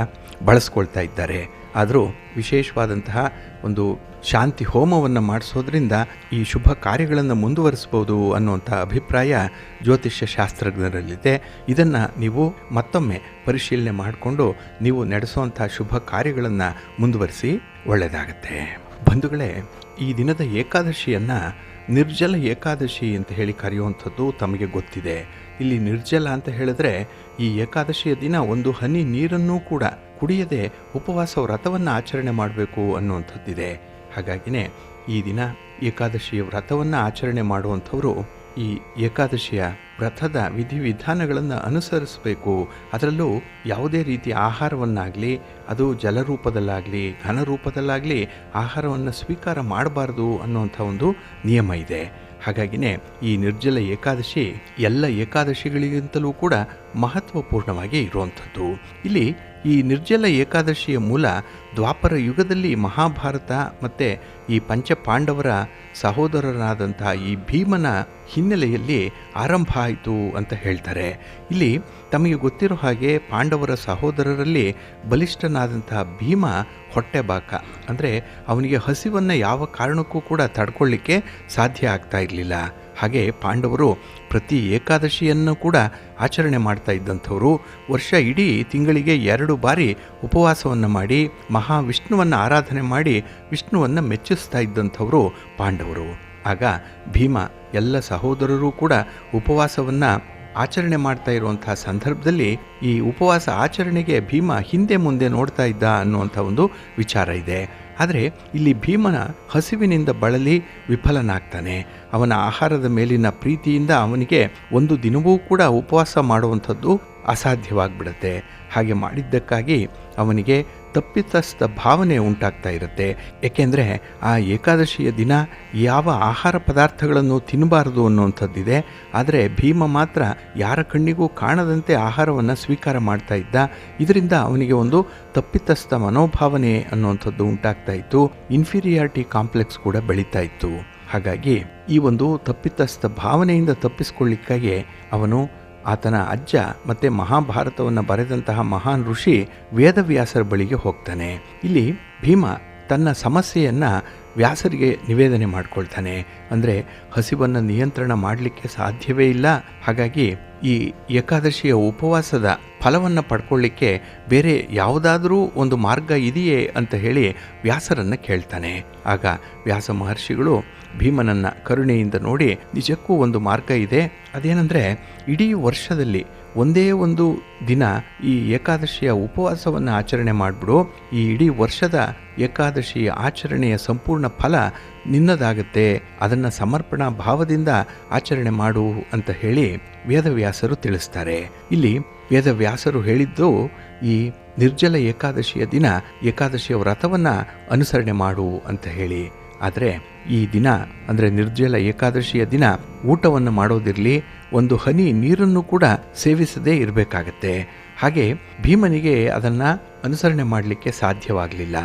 ಬಳಸ್ಕೊಳ್ತಾ ಇದ್ದಾರೆ. ಆದರೂ ವಿಶೇಷವಾದಂತಹ ಒಂದು ಶಾಂತಿ ಹೋಮವನ್ನು ಮಾಡಿಸೋದ್ರಿಂದ ಈ ಶುಭ ಕಾರ್ಯಗಳನ್ನು ಮುಂದುವರಿಸ್ಬೋದು ಅನ್ನುವಂಥ ಅಭಿಪ್ರಾಯ ಜ್ಯೋತಿಷ್ಯ ಶಾಸ್ತ್ರಜ್ಞರಲ್ಲಿದೆ. ಇದನ್ನು ನೀವು ಮತ್ತೊಮ್ಮೆ ಪರಿಶೀಲನೆ ಮಾಡಿಕೊಂಡು ನೀವು ನಡೆಸುವಂಥ ಶುಭ ಕಾರ್ಯಗಳನ್ನು ಮುಂದುವರಿಸಿ ಒಳ್ಳೆಯದಾಗತ್ತೆ. ಬಂಧುಗಳೇ, ಈ ದಿನದ ಏಕಾದಶಿಯನ್ನು ನಿರ್ಜಲ ಏಕಾದಶಿ ಅಂತ ಹೇಳಿ ಕರೆಯುವಂಥದ್ದು ತಮಗೆ ಗೊತ್ತಿದೆ. ಇಲ್ಲಿ ನಿರ್ಜಲ ಅಂತ ಹೇಳಿದ್ರೆ ಈ ಏಕಾದಶಿಯ ದಿನ ಒಂದು ಹನಿ ನೀರನ್ನೂ ಕೂಡ ಕುಡಿಯದೆ ಉಪವಾಸ ವ್ರತವನ್ನು ಆಚರಣೆ ಮಾಡಬೇಕು ಅನ್ನುವಂಥದ್ದಿದೆ. ಹಾಗಾಗಿನೇ ಈ ದಿನ ಏಕಾದಶಿಯ ವ್ರತವನ್ನು ಆಚರಣೆ ಮಾಡುವಂಥವರು ಈ ಏಕಾದಶಿಯ ವ್ರತದ ವಿಧಿವಿಧಾನಗಳನ್ನು ಅನುಸರಿಸಬೇಕು. ಅದರಲ್ಲೂ ಯಾವುದೇ ರೀತಿಯ ಆಹಾರವನ್ನಾಗಲಿ, ಅದು ಜಲರೂಪದಲ್ಲಾಗಲಿ ಘನರೂಪದಲ್ಲಾಗಲಿ ಆಹಾರವನ್ನು ಸ್ವೀಕಾರ ಮಾಡಬಾರ್ದು ಅನ್ನುವಂಥ ಒಂದು ನಿಯಮ ಇದೆ. ಹಾಗಾಗಿನೇ ಈ ನಿರ್ಜಲ ಏಕಾದಶಿ ಎಲ್ಲ ಏಕಾದಶಿಗಳಿಗಿಂತಲೂ ಕೂಡ ಮಹತ್ವಪೂರ್ಣವಾಗಿ ಇರುವಂಥದ್ದು. ಇಲ್ಲಿ ಈ ನಿರ್ಜಲ ಏಕಾದಶಿಯ ಮೂಲ ದ್ವಾಪರ ಯುಗದಲ್ಲಿ ಮಹಾಭಾರತ ಮತ್ತು ಈ ಪಂಚಪಾಂಡವರ ಸಹೋದರನಾದಂಥ ಈ ಭೀಮನ ಹಿನ್ನೆಲೆಯಲ್ಲಿ ಆರಂಭ ಆಯಿತು ಅಂತ ಹೇಳ್ತಾರೆ. ಇಲ್ಲಿ ತಮಗೆ ಗೊತ್ತಿರೋ ಹಾಗೆ ಪಾಂಡವರ ಸಹೋದರರಲ್ಲಿ ಬಲಿಷ್ಠನಾದಂತಹ ಭೀಮ ಹೊಟ್ಟೆಬಾಕ, ಅಂದರೆ ಅವನಿಗೆ ಹಸಿವನ್ನು ಯಾವ ಕಾರಣಕ್ಕೂ ಕೂಡ ತಡ್ಕೊಳ್ಳಿಕ್ಕೆ ಸಾಧ್ಯ ಆಗ್ತಾ ಇರಲಿಲ್ಲ. ಹಾಗೆ ಪಾಂಡವರು ಪ್ರತಿ ಏಕಾದಶಿಯನ್ನು ಕೂಡ ಆಚರಣೆ ಮಾಡ್ತಾ ಇದ್ದಂಥವರು. ವರ್ಷ ಇಡೀ ತಿಂಗಳಿಗೆ 2 ಬಾರಿ ಉಪವಾಸವನ್ನು ಮಾಡಿ ಮಹಾವಿಷ್ಣುವನ್ನು ಆರಾಧನೆ ಮಾಡಿ ವಿಷ್ಣುವನ್ನು ಮೆಚ್ಚಿಸ್ತಾ ಇದ್ದಂಥವರು ಪಾಂಡವರು. ಆಗ ಭೀಮ ಎಲ್ಲ ಸಹೋದರರು ಕೂಡ ಉಪವಾಸವನ್ನು ಆಚರಣೆ ಮಾಡ್ತಾ ಇರುವಂತಹ ಸಂದರ್ಭದಲ್ಲಿ ಈ ಉಪವಾಸ ಆಚರಣೆಗೆ ಭೀಮ ಹಿಂದೆ ಮುಂದೆ ನೋಡ್ತಾ ಇದ್ದ ಅನ್ನುವಂಥ ಒಂದು ವಿಚಾರ ಇದೆ. ಆದರೆ ಇಲ್ಲಿ ಭೀಮನ ಹಸಿವಿನಿಂದ ಬಳಲಿ ವಿಫಲನಾಗ್ತಾನೆ. ಅವನ ಆಹಾರದ ಮೇಲಿನ ಪ್ರೀತಿಯಿಂದ ಅವನಿಗೆ ಒಂದು ದಿನವೂ ಕೂಡ ಉಪವಾಸ ಮಾಡುವಂಥದ್ದು ಅಸಾಧ್ಯವಾಗಿಬಿಡುತ್ತೆ. ಹಾಗೆ ಮಾಡಿದ್ದಕ್ಕಾಗಿ ಅವನಿಗೆ ತಪ್ಪಿತಸ್ಥ ಭಾವನೆ ಉಂಟಾಗ್ತಾ ಇರುತ್ತೆ. ಏಕೆಂದರೆ ಆ ಏಕಾದಶಿಯ ದಿನ ಯಾವ ಆಹಾರ ಪದಾರ್ಥಗಳನ್ನು ತಿನ್ನಬಾರದು ಅನ್ನುವಂಥದ್ದಿದೆ. ಆದರೆ ಭೀಮ ಮಾತ್ರ ಯಾರ ಕಣ್ಣಿಗೂ ಕಾಣದಂತೆ ಆಹಾರವನ್ನು ಸ್ವೀಕಾರ ಮಾಡ್ತಾ ಇದ್ದ. ಇದರಿಂದ ಅವನಿಗೆ ಒಂದು ತಪ್ಪಿತಸ್ಥ ಮನೋಭಾವನೆ ಅನ್ನುವಂಥದ್ದು ಉಂಟಾಗ್ತಾ ಇತ್ತು. ಇನ್ಫೀರಿಯಾರಿಟಿ ಕಾಂಪ್ಲೆಕ್ಸ್ ಕೂಡ ಬೆಳೀತಾ ಇತ್ತು. ಹಾಗಾಗಿ ಈ ಒಂದು ತಪ್ಪಿತಸ್ಥ ಭಾವನೆಯಿಂದ ತಪ್ಪಿಸ್ಕೊಳ್ಳಿಕ್ಕಾಗಿ ಅವನು ಆತನ ಅಜ್ಜ ಮತ್ತು ಮಹಾಭಾರತವನ್ನು ಬರೆದಂತಹ ಮಹಾನ್ ಋಷಿ ವೇದವ್ಯಾಸರ ಬಳಿಗೆ ಹೋಗ್ತಾನೆ. ಇಲ್ಲಿ ಭೀಮ ತನ್ನ ಸಮಸ್ಯೆಯನ್ನು ವ್ಯಾಸರಿಗೆ ನಿವೇದನೆ ಮಾಡಿಕೊಳ್ತಾನೆ. ಅಂದರೆ ಹಸಿವನ್ನು ನಿಯಂತ್ರಣ ಮಾಡಲಿಕ್ಕೆ ಸಾಧ್ಯವೇ ಇಲ್ಲ. ಹಾಗಾಗಿ ಈ ಏಕಾದಶಿಯ ಉಪವಾಸದ ಫಲವನ್ನು ಪಡ್ಕೊಳ್ಳಿಕ್ಕೆ ಬೇರೆ ಯಾವುದಾದ್ರೂ ಒಂದು ಮಾರ್ಗ ಇದೆಯೇ ಅಂತ ಹೇಳಿ ವ್ಯಾಸರನ್ನು ಕೇಳ್ತಾನೆ. ಆಗ ವ್ಯಾಸ ಮಹರ್ಷಿಗಳು ಭೀಮನನ್ನು ಕರುಣೆಯಿಂದ ನೋಡಿ, ನಿಜಕ್ಕೂ ಒಂದು ಮಾರ್ಗ ಇದೆ. ಅದೇನೆಂದರೆ, ಇಡೀ ವರ್ಷದಲ್ಲಿ ಒಂದೇ ಒಂದು ದಿನ ಈ ಏಕಾದಶಿಯ ಉಪವಾಸವನ್ನು ಆಚರಣೆ ಮಾಡಿಬಿಡು. ಈ ಇಡೀ ವರ್ಷದ ಏಕಾದಶಿ ಆಚರಣೆಯ ಸಂಪೂರ್ಣ ಫಲ ನಿನ್ನದಾಗುತ್ತೆ. ಅದನ್ನು ಸಮರ್ಪಣಾ ಭಾವದಿಂದ ಆಚರಣೆ ಮಾಡು ಅಂತ ಹೇಳಿ ವೇದವ್ಯಾಸರು ತಿಳಿಸ್ತಾರೆ. ಇಲ್ಲಿ ವೇದವ್ಯಾಸರು ಹೇಳಿದ್ದು ಈ ನಿರ್ಜಲ ಏಕಾದಶಿಯ ದಿನ ಏಕಾದಶಿಯ ವ್ರತವನ್ನು ಅನುಸರಣೆ ಮಾಡು ಅಂತ ಹೇಳಿ. ಆದರೆ ಈ ದಿನ ಅಂದರೆ ನಿರ್ಜಲ ಏಕಾದಶಿಯ ದಿನ ಊಟವನ್ನು ಮಾಡೋದಿರಲಿ, ಒಂದು ಹನಿ ನೀರನ್ನು ಕೂಡ ಸೇವಿಸದೇ ಇರಬೇಕಾಗತ್ತೆ. ಹಾಗೆ ಭೀಮನಿಗೆ ಅದನ್ನು ಅನುಸರಣೆ ಮಾಡಲಿಕ್ಕೆ ಸಾಧ್ಯವಾಗಲಿಲ್ಲ.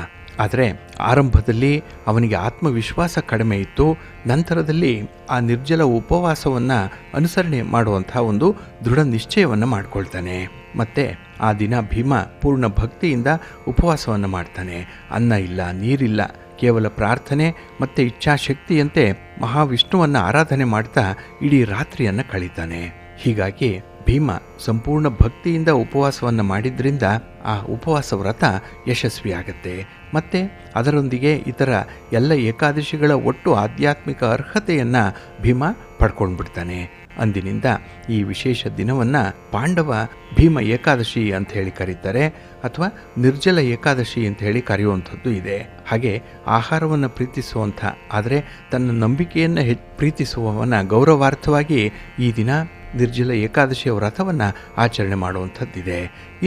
ಆದರೆ ಆರಂಭದಲ್ಲಿ ಅವನಿಗೆ ಆತ್ಮವಿಶ್ವಾಸ ಕಡಿಮೆ ಇತ್ತು. ನಂತರದಲ್ಲಿ ಆ ನಿರ್ಜಲ ಉಪವಾಸವನ್ನು ಅನುಸರಣೆ ಮಾಡುವಂಥ ಒಂದು ದೃಢ ನಿಶ್ಚಯವನ್ನು ಮಾಡಿಕೊಳ್ತಾನೆ. ಮತ್ತು ಆ ದಿನ ಭೀಮ ಪೂರ್ಣ ಭಕ್ತಿಯಿಂದ ಉಪವಾಸವನ್ನು ಮಾಡ್ತಾನೆ. ಅನ್ನ ಇಲ್ಲ, ನೀರಿಲ್ಲ, ಕೇವಲ ಪ್ರಾರ್ಥನೆ ಮತ್ತು ಇಚ್ಛಾಶಕ್ತಿಯಂತೆ ಮಹಾವಿಷ್ಣುವನ್ನು ಆರಾಧನೆ ಮಾಡ್ತಾ ಇಡೀ ರಾತ್ರಿಯನ್ನು ಕಳೀತಾನೆ. ಹೀಗಾಗಿ ಭೀಮ ಸಂಪೂರ್ಣ ಭಕ್ತಿಯಿಂದ ಉಪವಾಸವನ್ನು ಮಾಡಿದ್ರಿಂದ ಆ ಉಪವಾಸ ವ್ರತ ಯಶಸ್ವಿಯಾಗತ್ತೆ. ಮತ್ತು ಅದರೊಂದಿಗೆ ಇತರ ಎಲ್ಲ ಏಕಾದಶಿಗಳ ಒಟ್ಟು ಆಧ್ಯಾತ್ಮಿಕ ಅರ್ಹತೆಯನ್ನು ಭೀಮ ಪಡ್ಕೊಂಡ್ಬಿಡ್ತಾನೆ. ಅಂದಿನಿಂದ ಈ ವಿಶೇಷ ದಿನವನ್ನು ಪಾಂಡವ ಭೀಮ ಏಕಾದಶಿ ಅಂತ ಹೇಳಿ ಕರೀತಾರೆ, ಅಥವಾ ನಿರ್ಜಲ ಏಕಾದಶಿ ಅಂತ ಹೇಳಿ ಕರೆಯುವಂಥದ್ದು ಇದೆ. ಹಾಗೆ ಆಹಾರವನ್ನು ಪ್ರೀತಿಸುವಂಥ, ಆದರೆ ತನ್ನ ನಂಬಿಕೆಯನ್ನು ಪ್ರೀತಿಸುವವನ ಗೌರವಾರ್ಥವಾಗಿ ಈ ದಿನ ನಿರ್ಜಲ ಏಕಾದಶಿಯ ವ್ರತವನ್ನು ಆಚರಣೆ ಮಾಡುವಂಥದ್ದಿದೆ.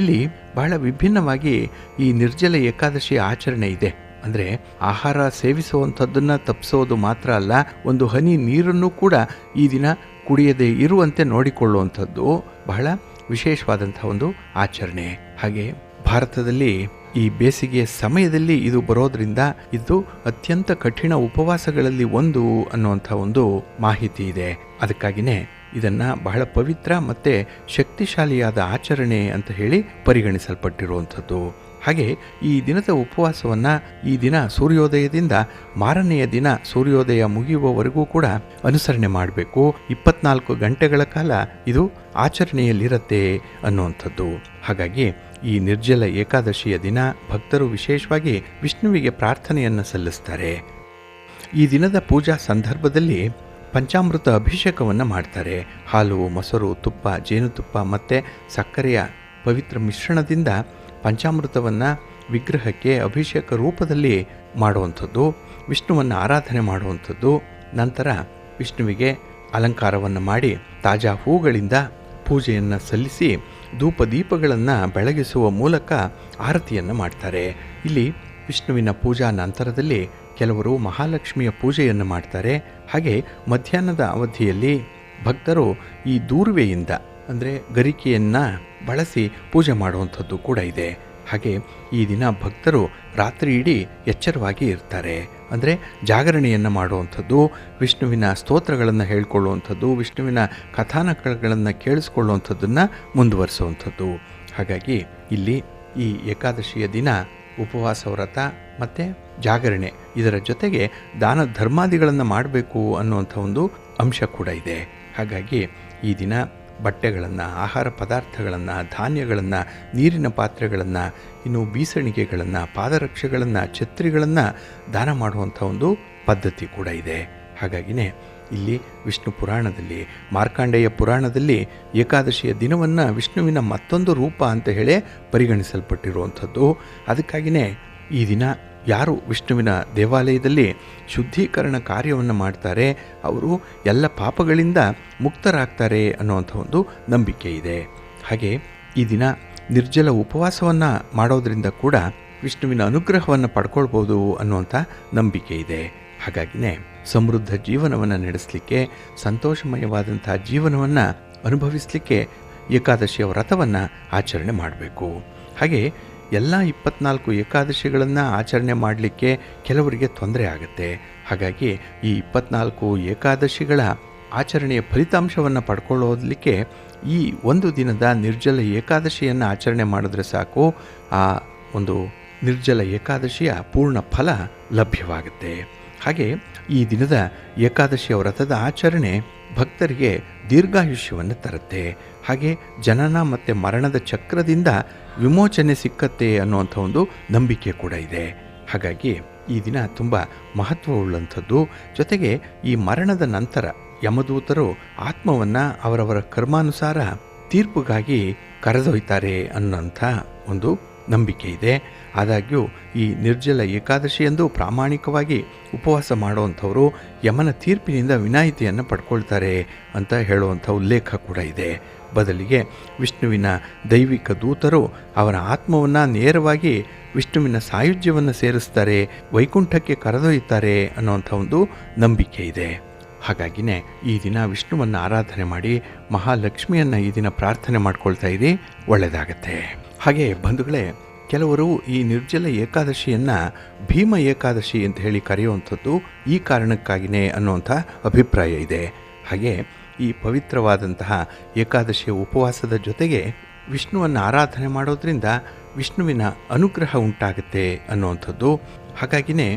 ಇಲ್ಲಿ ಬಹಳ ವಿಭಿನ್ನವಾಗಿ ಈ ನಿರ್ಜಲ ಏಕಾದಶಿಯ ಆಚರಣೆ ಇದೆ. ಅಂದರೆ ಆಹಾರ ಸೇವಿಸುವಂಥದ್ದನ್ನು ತಪ್ಪಿಸೋದು ಮಾತ್ರ ಅಲ್ಲ, ಒಂದು ಹನಿ ನೀರನ್ನು ಕೂಡ ಈ ದಿನ ಕುಡಿಯದೇ ಇರುವಂತೆ ನೋಡಿಕೊಳ್ಳುವಂಥದ್ದು ಬಹಳ ವಿಶೇಷವಾದಂಥ ಒಂದು ಆಚರಣೆ. ಹಾಗೆ ಭಾರತದಲ್ಲಿ ಈ ಬೇಸಿಗೆಯ ಸಮಯದಲ್ಲಿ ಇದು ಬರೋದ್ರಿಂದ ಇದು ಅತ್ಯಂತ ಕಠಿಣ ಉಪವಾಸಗಳಲ್ಲಿ ಒಂದು ಅನ್ನುವಂಥ ಒಂದು ಮಾಹಿತಿ ಇದೆ. ಅದಕ್ಕಾಗಿಯೇ ಇದನ್ನು ಬಹಳ ಪವಿತ್ರ ಮತ್ತು ಶಕ್ತಿಶಾಲಿಯಾದ ಆಚರಣೆ ಅಂತ ಹೇಳಿ ಪರಿಗಣಿಸಲ್ಪಟ್ಟಿರುವಂಥದ್ದು. ಹಾಗೆ ಈ ದಿನದ ಉಪವಾಸವನ್ನು ಈ ದಿನ ಸೂರ್ಯೋದಯದಿಂದ ಮಾರನೆಯ ದಿನ ಸೂರ್ಯೋದಯ ಮುಗಿಯುವವರೆಗೂ ಕೂಡ ಅನುಸರಣೆ ಮಾಡಬೇಕು. 24 ಗಂಟೆಗಳ ಕಾಲ ಇದು ಆಚರಣೆಯಲ್ಲಿರುತ್ತೆ ಅನ್ನುವಂಥದ್ದು. ಹಾಗಾಗಿ ಈ ನಿರ್ಜಲ ಏಕಾದಶಿಯ ದಿನ ಭಕ್ತರು ವಿಶೇಷವಾಗಿ ವಿಷ್ಣುವಿಗೆ ಪ್ರಾರ್ಥನೆಯನ್ನು ಸಲ್ಲಿಸ್ತಾರೆ. ಈ ದಿನದ ಪೂಜಾ ಸಂದರ್ಭದಲ್ಲಿ ಪಂಚಾಮೃತ ಅಭಿಷೇಕವನ್ನು ಮಾಡ್ತಾರೆ. ಹಾಲು, ಮೊಸರು, ತುಪ್ಪ, ಜೇನುತುಪ್ಪ ಮತ್ತು ಸಕ್ಕರೆಯ ಪವಿತ್ರ ಮಿಶ್ರಣದಿಂದ ಪಂಚಾಮೃತವನ್ನು ವಿಗ್ರಹಕ್ಕೆ ಅಭಿಷೇಕ ರೂಪದಲ್ಲಿ ಮಾಡುವಂಥದ್ದು, ವಿಷ್ಣುವನ್ನು ಆರಾಧನೆ ಮಾಡುವಂಥದ್ದು. ನಂತರ ವಿಷ್ಣುವಿಗೆ ಅಲಂಕಾರವನ್ನು ಮಾಡಿ ತಾಜಾ ಹೂಗಳಿಂದ ಪೂಜೆಯನ್ನು ಸಲ್ಲಿಸಿ ಧೂಪ ದೀಪಗಳನ್ನು ಬೆಳಗಿಸುವ ಮೂಲಕ ಆರತಿಯನ್ನು ಮಾಡ್ತಾರೆ. ಇಲ್ಲಿ ವಿಷ್ಣುವಿನ ಪೂಜಾ ನಂತರದಲ್ಲಿ ಕೆಲವರು ಮಹಾಲಕ್ಷ್ಮಿಯ ಪೂಜೆಯನ್ನು ಮಾಡ್ತಾರೆ. ಹಾಗೆ ಮಧ್ಯಾಹ್ನದ ಅವಧಿಯಲ್ಲಿ ಭಕ್ತರು ಈ ದೂರ್ವೆಯಿಂದ ಅಂದರೆ ಗರಿಕೆಯನ್ನು ಬಳಸಿ ಪೂಜೆ ಮಾಡುವಂಥದ್ದು ಕೂಡ ಇದೆ. ಹಾಗೆ ಈ ದಿನ ಭಕ್ತರು ರಾತ್ರಿ ಇಡೀ ಎಚ್ಚರವಾಗಿ ಇರ್ತಾರೆ. ಅಂದರೆ ಜಾಗರಣೆಯನ್ನು ಮಾಡುವಂಥದ್ದು, ವಿಷ್ಣುವಿನ ಸ್ತೋತ್ರಗಳನ್ನು ಹೇಳ್ಕೊಳ್ಳುವಂಥದ್ದು, ವಿಷ್ಣುವಿನ ಕಥಾನಕಗಳನ್ನು ಕೇಳಿಸ್ಕೊಳ್ಳುವಂಥದ್ದನ್ನು ಮುಂದುವರಿಸುವಂಥದ್ದು. ಹಾಗಾಗಿ ಇಲ್ಲಿ ಈ ಏಕಾದಶಿಯ ದಿನ ಉಪವಾಸ ವ್ರತ ಮತ್ತು ಜಾಗರಣೆ, ಇದರ ಜೊತೆಗೆ ದಾನ ಧರ್ಮಾದಿಗಳನ್ನು ಮಾಡಬೇಕು ಅನ್ನುವಂಥ ಒಂದು ಅಂಶ ಕೂಡ ಇದೆ. ಹಾಗಾಗಿ ಈ ದಿನ ಬಟ್ಟೆಗಳನ್ನು, ಆಹಾರ ಪದಾರ್ಥಗಳನ್ನು, ಧಾನ್ಯಗಳನ್ನು, ನೀರಿನ ಪಾತ್ರೆಗಳನ್ನು, ಇನ್ನು ಬೀಸಣಿಗೆಗಳನ್ನು, ಪಾದರಕ್ಷೆಗಳನ್ನು, ಛತ್ರಿಗಳನ್ನು ದಾನ ಮಾಡುವಂಥ ಒಂದು ಪದ್ಧತಿ ಕೂಡ ಇದೆ. ಹಾಗಾಗಿನೇ ಇಲ್ಲಿ ವಿಷ್ಣು ಪುರಾಣದಲ್ಲಿ, ಮಾರ್ಕಾಂಡೇಯ ಪುರಾಣದಲ್ಲಿ ಏಕಾದಶಿಯ ದಿನವನ್ನು ವಿಷ್ಣುವಿನ ಮತ್ತೊಂದು ರೂಪ ಅಂತ ಹೇಳೇ ಪರಿಗಣಿಸಲ್ಪಟ್ಟಿರುವಂಥದ್ದು. ಅದಕ್ಕಾಗಿಯೇ ಈ ದಿನ ಯಾರು ವಿಷ್ಣುವಿನ ದೇವಾಲಯದಲ್ಲಿ ಶುದ್ಧೀಕರಣ ಕಾರ್ಯವನ್ನು ಮಾಡ್ತಾರೆ ಅವರು ಎಲ್ಲ ಪಾಪಗಳಿಂದ ಮುಕ್ತರಾಗ್ತಾರೆ ಅನ್ನುವಂಥ ಒಂದು ನಂಬಿಕೆ ಇದೆ. ಹಾಗೆ ಈ ದಿನ ನಿರ್ಜಲ ಉಪವಾಸವನ್ನು ಮಾಡೋದರಿಂದ ಕೂಡ ವಿಷ್ಣುವಿನ ಅನುಗ್ರಹವನ್ನು ಪಡ್ಕೊಳ್ಬೋದು ಅನ್ನುವಂಥ ನಂಬಿಕೆ ಇದೆ. ಹಾಗಾಗಿನೇ ಸಮೃದ್ಧ ಜೀವನವನ್ನು ನಡೆಸಲಿಕ್ಕೆ, ಸಂತೋಷಮಯವಾದಂಥ ಜೀವನವನ್ನು ಅನುಭವಿಸಲಿಕ್ಕೆ ಏಕಾದಶಿಯ ವ್ರತವನ್ನು ಆಚರಣೆ ಮಾಡಬೇಕು. ಹಾಗೆ ಎಲ್ಲ 24 ಏಕಾದಶಿಗಳನ್ನು ಆಚರಣೆ ಮಾಡಲಿಕ್ಕೆ ಕೆಲವರಿಗೆ ತೊಂದರೆ ಆಗುತ್ತೆ. ಹಾಗಾಗಿ ಈ 24 ಏಕಾದಶಿಗಳ ಆಚರಣೆಯ ಫಲಿತಾಂಶವನ್ನು ಪಡ್ಕೊಳ್ಳೋದಕ್ಕೆ ಈ ಒಂದು ದಿನದ ನಿರ್ಜಲ ಏಕಾದಶಿಯನ್ನು ಆಚರಣೆ ಮಾಡಿದ್ರೆ ಸಾಕು, ಆ ಒಂದು ನಿರ್ಜಲ ಏಕಾದಶಿಯ ಪೂರ್ಣ ಫಲ ಲಭ್ಯವಾಗುತ್ತೆ. ಹಾಗೆ ಈ ದಿನದ ಏಕಾದಶಿಯ ವ್ರತದ ಆಚರಣೆ ಭಕ್ತರಿಗೆ ದೀರ್ಘಾಯುಷ್ಯವನ್ನು ತರುತ್ತೆ. ಹಾಗೆ ಜನನ ಮತ್ತು ಮರಣದ ಚಕ್ರದಿಂದ ವಿಮೋಚನೆ ಸಿಕ್ಕತ್ತೆ ಅನ್ನುವಂಥ ಒಂದು ನಂಬಿಕೆ ಕೂಡ ಇದೆ. ಹಾಗಾಗಿ ಈ ದಿನ ತುಂಬ ಮಹತ್ವವುಳ್ಳಂಥದ್ದು. ಜೊತೆಗೆ ಈ ಮರಣದ ನಂತರ ಯಮದೂತರು ಆತ್ಮವನ್ನು ಅವರವರ ಕರ್ಮಾನುಸಾರ ತೀರ್ಪುಗಾಗಿ ಕರೆದೊಯ್ತಾರೆ ಅನ್ನೋಂಥ ಒಂದು ನಂಬಿಕೆ ಇದೆ. ಆದಾಗ್ಯೂ ಈ ನಿರ್ಜಲ ಏಕಾದಶಿಯಂದು ಪ್ರಾಮಾಣಿಕವಾಗಿ ಉಪವಾಸ ಮಾಡುವಂಥವರು ಯಮನ ತೀರ್ಪಿನಿಂದ ವಿನಾಯಿತಿಯನ್ನು ಪಡ್ಕೊಳ್ತಾರೆ ಅಂತ ಹೇಳುವಂಥ ಉಲ್ಲೇಖ ಕೂಡ ಇದೆ. ಬದಲಿಗೆ ವಿಷ್ಣುವಿನ ದೈವಿಕ ದೂತರು ಅವರ ಆತ್ಮವನ್ನು ನೇರವಾಗಿ ವಿಷ್ಣುವಿನ ಸಾಯುಜ್ಯವನ್ನು ಸೇರಿಸ್ತಾರೆ, ವೈಕುಂಠಕ್ಕೆ ಕರೆದೊಯ್ಯುತ್ತಾರೆ ಅನ್ನುವಂಥ ಒಂದು ನಂಬಿಕೆ ಇದೆ. ಹಾಗಾಗಿನೇ ಈ ದಿನ ವಿಷ್ಣುವನ್ನು ಆರಾಧನೆ ಮಾಡಿ ಮಹಾಲಕ್ಷ್ಮಿಯನ್ನು ಈ ದಿನ ಪ್ರಾರ್ಥನೆ ಮಾಡ್ಕೊಳ್ತಾ ಇರಿ, ಒಳ್ಳೆಯದಾಗತ್ತೆ. ಹಾಗೆ ಬಂಧುಗಳೇ, ಕೆಲವರು ಈ ನಿರ್ಜಲ ಏಕಾದಶಿಯನ್ನು ಭೀಮ ಏಕಾದಶಿ ಅಂತ ಹೇಳಿ ಕರೆಯುವಂಥದ್ದು ಈ ಕಾರಣಕ್ಕಾಗಿಯೇ ಅನ್ನುವಂಥ ಅಭಿಪ್ರಾಯ ಇದೆ. ಹಾಗೆ ಈ ಪವಿತ್ರವಾದಂತಹ ಏಕಾದಶಿಯ ಉಪವಾಸದ ಜೊತೆಗೆ ವಿಷ್ಣುವನ್ನು ಆರಾಧನೆ ಮಾಡೋದ್ರಿಂದ ವಿಷ್ಣುವಿನ ಅನುಗ್ರಹ ಉಂಟಾಗುತ್ತೆ ಅನ್ನುವಂಥದ್ದು. ಹಾಗಾಗಿನೇ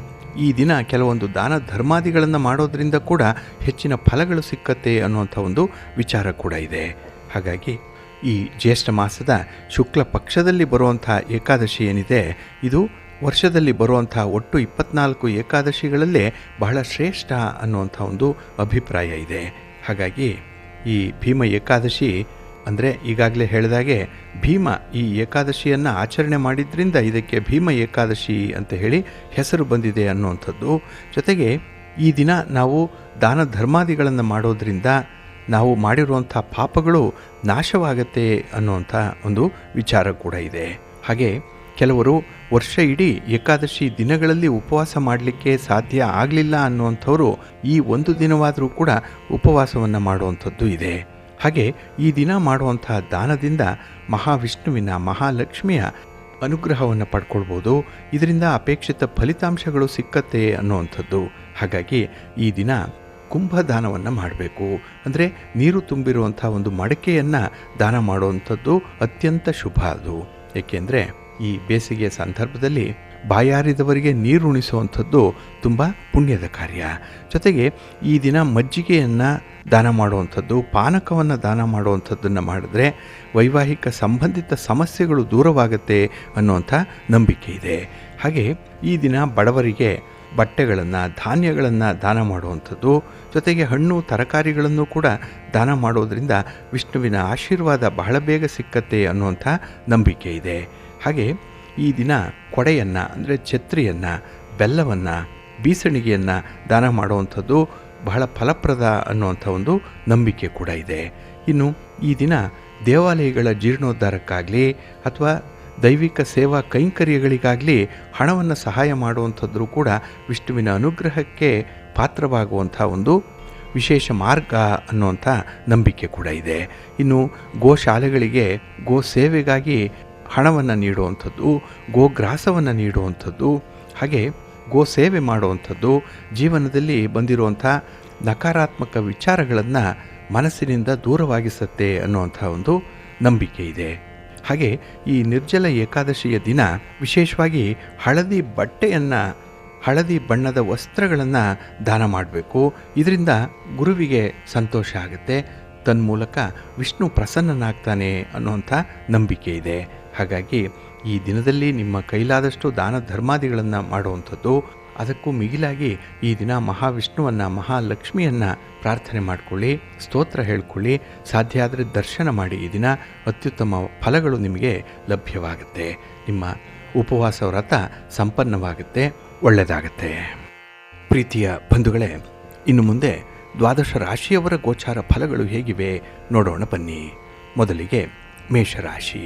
ಈ ದಿನ ಕೆಲವೊಂದು ದಾನ ಧರ್ಮಾದಿಗಳನ್ನು ಮಾಡೋದ್ರಿಂದ ಕೂಡ ಹೆಚ್ಚಿನ ಫಲಗಳು ಸಿಕ್ಕತ್ತೆ ಅನ್ನುವಂಥ ಒಂದು ವಿಚಾರ ಕೂಡ ಇದೆ. ಹಾಗಾಗಿ ಈ ಜ್ಯೇಷ್ಠ ಮಾಸದ ಶುಕ್ಲ ಪಕ್ಷದಲ್ಲಿ ಬರುವಂಥ ಏಕಾದಶಿ ಏನಿದೆ, ಇದು ವರ್ಷದಲ್ಲಿ ಬರುವಂಥ ಒಟ್ಟು 24 ಏಕಾದಶಿಗಳಲ್ಲೇ ಬಹಳ ಶ್ರೇಷ್ಠ ಅನ್ನುವಂಥ ಒಂದು ಅಭಿಪ್ರಾಯ ಇದೆ. ಹಾಗಾಗಿ ಈ ಭೀಮ ಏಕಾದಶಿ ಅಂದರೆ ಈಗಾಗಲೇ ಹೇಳಿದಾಗೆ ಭೀಮ ಈ ಏಕಾದಶಿಯನ್ನು ಆಚರಣೆ ಮಾಡಿದ್ರಿಂದ ಇದಕ್ಕೆ ಭೀಮ ಏಕಾದಶಿ ಅಂತ ಹೇಳಿ ಹೆಸರು ಬಂದಿದೆ ಅನ್ನುವಂಥದ್ದು. ಜೊತೆಗೆ ಈ ದಿನ ನಾವು ದಾನ ಧರ್ಮಾದಿಗಳನ್ನು ಮಾಡೋದ್ರಿಂದ ನಾವು ಮಾಡಿರುವಂಥ ಪಾಪಗಳು ನಾಶವಾಗತ್ತೆ ಅನ್ನುವಂಥ ಒಂದು ವಿಚಾರ ಕೂಡ ಇದೆ. ಹಾಗೆ ಕೆಲವರು ವರ್ಷ ಇಡೀ ಏಕಾದಶಿ ದಿನಗಳಲ್ಲಿ ಉಪವಾಸ ಮಾಡಲಿಕ್ಕೆ ಸಾಧ್ಯ ಆಗಲಿಲ್ಲ ಅನ್ನುವಂಥವರು ಈ ಒಂದು ದಿನವಾದರೂ ಕೂಡ ಉಪವಾಸವನ್ನು ಮಾಡುವಂಥದ್ದು ಇದೆ. ಹಾಗೆ ಈ ದಿನ ಮಾಡುವಂಥ ದಾನದಿಂದ ಮಹಾವಿಷ್ಣುವಿನ ಮಹಾಲಕ್ಷ್ಮಿಯ ಅನುಗ್ರಹವನ್ನು ಪಡ್ಕೊಳ್ಬೋದು. ಇದರಿಂದ ಅಪೇಕ್ಷಿತ ಫಲಿತಾಂಶಗಳು ಸಿಕ್ಕತ್ತೆ ಅನ್ನುವಂಥದ್ದು. ಹಾಗಾಗಿ ಈ ದಿನ ಕುಂಭದಾನವನ್ನು ಮಾಡಬೇಕು. ಅಂದರೆ ನೀರು ತುಂಬಿರುವಂಥ ಒಂದು ಮಡಕೆಯನ್ನು ದಾನ ಮಾಡುವಂಥದ್ದು ಅತ್ಯಂತ ಶುಭ. ಅದು ಏಕೆಂದರೆ ಈ ಬೇಸಿಗೆಯ ಸಂದರ್ಭದಲ್ಲಿ ಬಾಯಾರಿದವರಿಗೆ ನೀರು ಉಣಿಸುವಂಥದ್ದು ತುಂಬ ಪುಣ್ಯದ ಕಾರ್ಯ. ಜೊತೆಗೆ ಈ ದಿನ ಮಜ್ಜಿಗೆಯನ್ನು ದಾನ ಮಾಡುವಂಥದ್ದು, ಪಾನಕವನ್ನು ದಾನ ಮಾಡುವಂಥದ್ದನ್ನು ಮಾಡಿದ್ರೆ ವೈವಾಹಿಕ ಸಂಬಂಧಿತ ಸಮಸ್ಯೆಗಳು ದೂರವಾಗುತ್ತೆ ಅನ್ನುವಂಥ ನಂಬಿಕೆ ಇದೆ. ಹಾಗೆ ಈ ದಿನ ಬಡವರಿಗೆ ಬಟ್ಟೆಗಳನ್ನು, ಧಾನ್ಯಗಳನ್ನು ದಾನ ಮಾಡುವಂಥದ್ದು, ಜೊತೆಗೆ ಹಣ್ಣು ತರಕಾರಿಗಳನ್ನು ಕೂಡ ದಾನ ಮಾಡೋದರಿಂದ ವಿಷ್ಣುವಿನ ಆಶೀರ್ವಾದ ಬಹಳ ಬೇಗ ಸಿಕ್ಕತ್ತೆ ಅನ್ನುವಂಥ ನಂಬಿಕೆ ಇದೆ. ಹಾಗೆ ಈ ದಿನ ಕೊಡೆಯನ್ನು ಅಂದರೆ ಛತ್ರಿಯನ್ನು, ಬೆಲ್ಲವನ್ನು, ಬೀಸಣಿಗೆಯನ್ನು ದಾನ ಮಾಡುವಂಥದ್ದು ಬಹಳ ಫಲಪ್ರದ ಅನ್ನುವಂಥ ಒಂದು ನಂಬಿಕೆ ಕೂಡ ಇದೆ. ಇನ್ನು ಈ ದಿನ ದೇವಾಲಯಗಳ ಜೀರ್ಣೋದ್ಧಾರಕ್ಕಾಗಲಿ ಅಥವಾ ದೈವಿಕ ಸೇವಾ ಕೈಂಕರ್ಯಗಳಿಗಾಗಲಿ ಹಣವನ್ನು ಸಹಾಯ ಮಾಡುವಂಥದ್ದು ಕೂಡ ವಿಷ್ಣುವಿನ ಅನುಗ್ರಹಕ್ಕೆ ಪಾತ್ರವಾಗುವಂಥ ಒಂದು ವಿಶೇಷ ಮಾರ್ಗ ಅನ್ನುವಂಥ ನಂಬಿಕೆ ಕೂಡ ಇದೆ. ಇನ್ನು ಗೋಶಾಲೆಗಳಿಗೆ ಗೋ ಸೇವೆಗಾಗಿ ಹಣವನ್ನು ನೀಡುವಂಥದ್ದು, ಗೋಗ್ರಾಸವನ್ನು ನೀಡುವಂಥದ್ದು, ಹಾಗೆ ಗೋ ಸೇವೆ ಮಾಡುವಂಥದ್ದು ಜೀವನದಲ್ಲಿ ಬಂದಿರುವಂಥ ನಕಾರಾತ್ಮಕ ವಿಚಾರಗಳನ್ನು ಮನಸ್ಸಿನಿಂದ ದೂರವಾಗಿಸುತ್ತೆ ಅನ್ನುವಂಥ ಒಂದು ನಂಬಿಕೆ ಇದೆ. ಹಾಗೆ ಈ ನಿರ್ಜಲ ಏಕಾದಶಿಯ ದಿನ ವಿಶೇಷವಾಗಿ ಹಳದಿ ಬಟ್ಟೆಯನ್ನು, ಹಳದಿ ಬಣ್ಣದ ವಸ್ತ್ರಗಳನ್ನು ದಾನ ಮಾಡಬೇಕು. ಇದರಿಂದ ಗುರುವಿಗೆ ಸಂತೋಷ ಆಗುತ್ತೆ, ತನ್ಮೂಲಕ ವಿಷ್ಣು ಪ್ರಸನ್ನನಾಗ್ತಾನೆ ಅನ್ನುವಂಥ ನಂಬಿಕೆ ಇದೆ. ಹಾಗಾಗಿ ಈ ದಿನದಲ್ಲಿ ನಿಮ್ಮ ಕೈಲಾದಷ್ಟು ದಾನ ಧರ್ಮಾದಿಗಳನ್ನು ಮಾಡುವಂಥದ್ದು. ಅದಕ್ಕೂ ಮಿಗಿಲಾಗಿ ಈ ದಿನ ಮಹಾವಿಷ್ಣುವನ್ನು, ಮಹಾಲಕ್ಷ್ಮಿಯನ್ನು ಪ್ರಾರ್ಥನೆ ಮಾಡಿಕೊಳ್ಳಿ, ಸ್ತೋತ್ರ ಹೇಳ್ಕೊಳ್ಳಿ, ಸಾಧ್ಯ ಆದರೆ ದರ್ಶನ ಮಾಡಿ. ಈ ದಿನ ಅತ್ಯುತ್ತಮ ಫಲಗಳು ನಿಮಗೆ ಲಭ್ಯವಾಗುತ್ತೆ. ನಿಮ್ಮ ಉಪವಾಸ ವ್ರತ ಸಂಪನ್ನವಾಗುತ್ತೆ, ಒಳ್ಳೆಯದಾಗತ್ತೆ. ಪ್ರೀತಿಯ ಬಂಧುಗಳೇ, ಇನ್ನು ಮುಂದೆ ದ್ವಾದಶ ರಾಶಿಯವರ ಗೋಚಾರ ಫಲಗಳು ಹೇಗಿವೆ ನೋಡೋಣ ಬನ್ನಿ. ಮೊದಲಿಗೆ ಮೇಷರಾಶಿ.